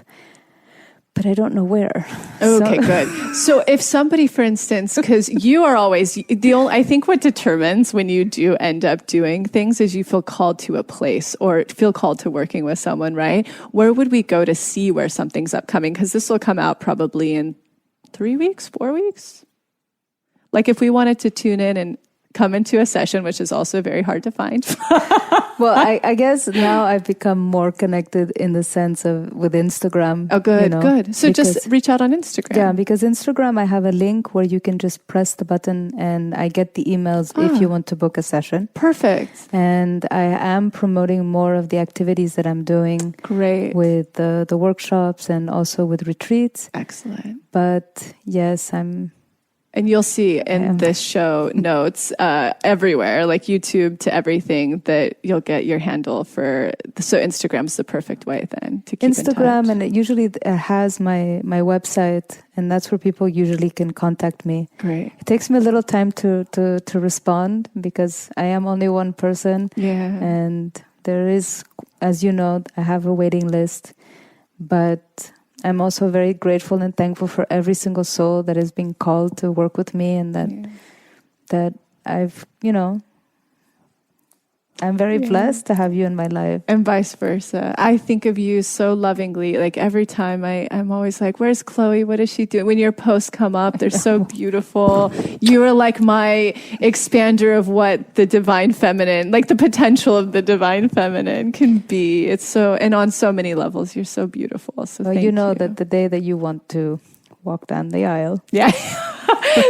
but I don't know where. Okay, good. So if somebody, for instance, because you are always I think what determines when you do end up doing things is you feel called to a place or feel called to working with someone, right? Where would we go to see where something's upcoming? Because this will come out probably in 3 weeks, 4 weeks. Like if we wanted to tune in and come into a session, which is also very hard to find. Well, I guess now I've become more connected in the sense of with Instagram. Oh, good, good. So just reach out on Instagram. Yeah, because Instagram, I have a link where you can just press the button and I get the emails if you want to book a session. Perfect. And I am promoting more of the activities that I'm doing. Great. With the workshops and also with retreats. Excellent. But yes, And you'll see in this show notes everywhere, like YouTube to everything, that you'll get your handle for. So Instagram's the perfect way then to keep Instagram, in touch. and it usually has my website, and that's where people usually can contact me. Great. It takes me a little time to respond because I am only one person. Yeah. And there is, as you know, I have a waiting list, but I'm also very grateful and thankful for every single soul that is being called to work with me, and that I've, I'm very blessed to have you in my life. And vice versa. I think of you so lovingly. Like every time I'm always like, where's Chloe? What is she doing? When your posts come up, they're so beautiful. You are like my expander of what the divine feminine, like the potential of the divine feminine can be. It's so, and on so many levels, you're so beautiful. So well, thank you. That the day that you want to walk down the aisle. Yeah.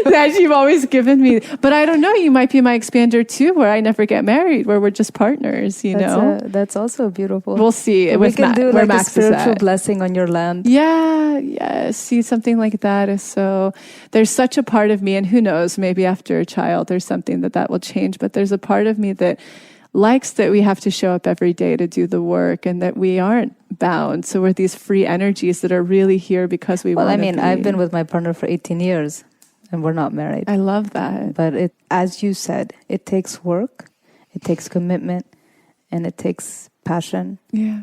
That you've always given me. But I don't know, you might be my expander too, where I never get married, where we're just partners, you know? That's also beautiful. We'll see. We can do like Max a spiritual blessing on your land. Yeah. See, something like that is so, there's such a part of me, and who knows, maybe after a child there's something that will change, but there's a part of me that likes that we have to show up every day to do the work and that we aren't bound. So we're these free energies that are really here because we want to be. Well, I've been with my partner for 18 years and we're not married. I love that. But as you said, it takes work, it takes commitment, and it takes passion. Yeah.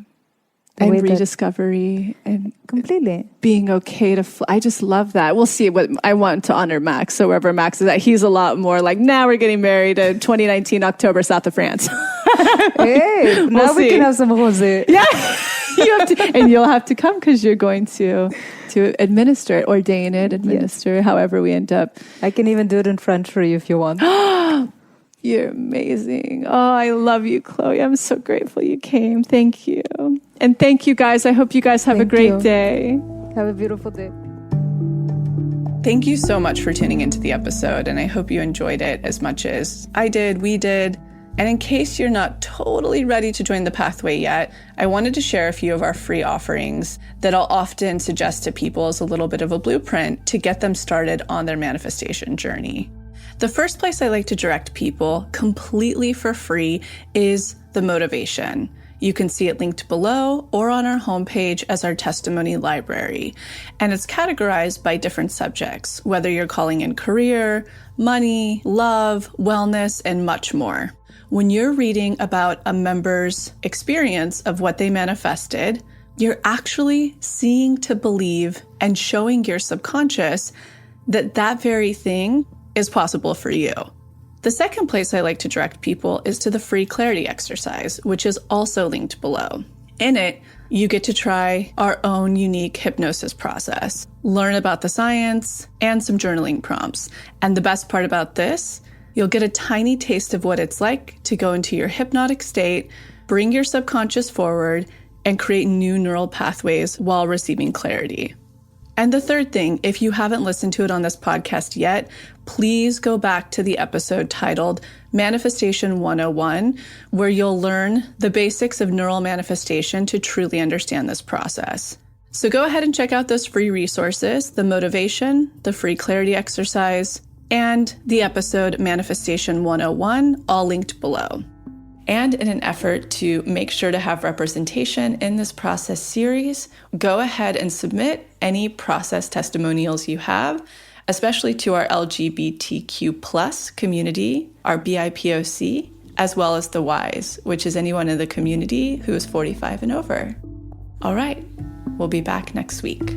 And rediscovery and completely being okay to I just love that. We'll see. What I want to honor Max. So wherever Max is at, he's a lot more like, now we're getting married in 2019 October, south of France. Hey, now we can have some rosé. Yeah, you have to, and you'll have to come because you're going to administer it, ordain it, administer, however we end up. I can even do it in French for you if you want. You're amazing. Oh, I love you, Chloe. I'm so grateful you came. Thank you. And thank you, guys. I hope you guys have a great day. Have a beautiful day. Thank you so much for tuning into the episode, and I hope you enjoyed it as much as I did, we did. And in case you're not totally ready to join the pathway yet, I wanted to share a few of our free offerings that I'll often suggest to people as a little bit of a blueprint to get them started on their manifestation journey. The first place I like to direct people completely for free is the motivation. You can see it linked below or on our homepage as our testimony library. And it's categorized by different subjects, whether you're calling in career, money, love, wellness, and much more. When you're reading about a member's experience of what they manifested, you're actually seeing to believe and showing your subconscious that that very thing is possible for you. The second place I like to direct people is to the free clarity exercise, which is also linked below. In it, you get to try our own unique hypnosis process, learn about the science, and some journaling prompts. And the best part about this, you'll get a tiny taste of what it's like to go into your hypnotic state, bring your subconscious forward, and create new neural pathways while receiving clarity. And the third thing, if you haven't listened to it on this podcast yet, please go back to the episode titled Manifestation 101, where you'll learn the basics of neural manifestation to truly understand this process. So go ahead and check out those free resources, the motivation, the free clarity exercise, and the episode Manifestation 101, all linked below. And in an effort to make sure to have representation in this process series, go ahead and submit any process testimonials you have, especially to our LGBTQ+ community, our BIPOC, as well as the Ys, which is anyone in the community who is 45 and over. All right, we'll be back next week.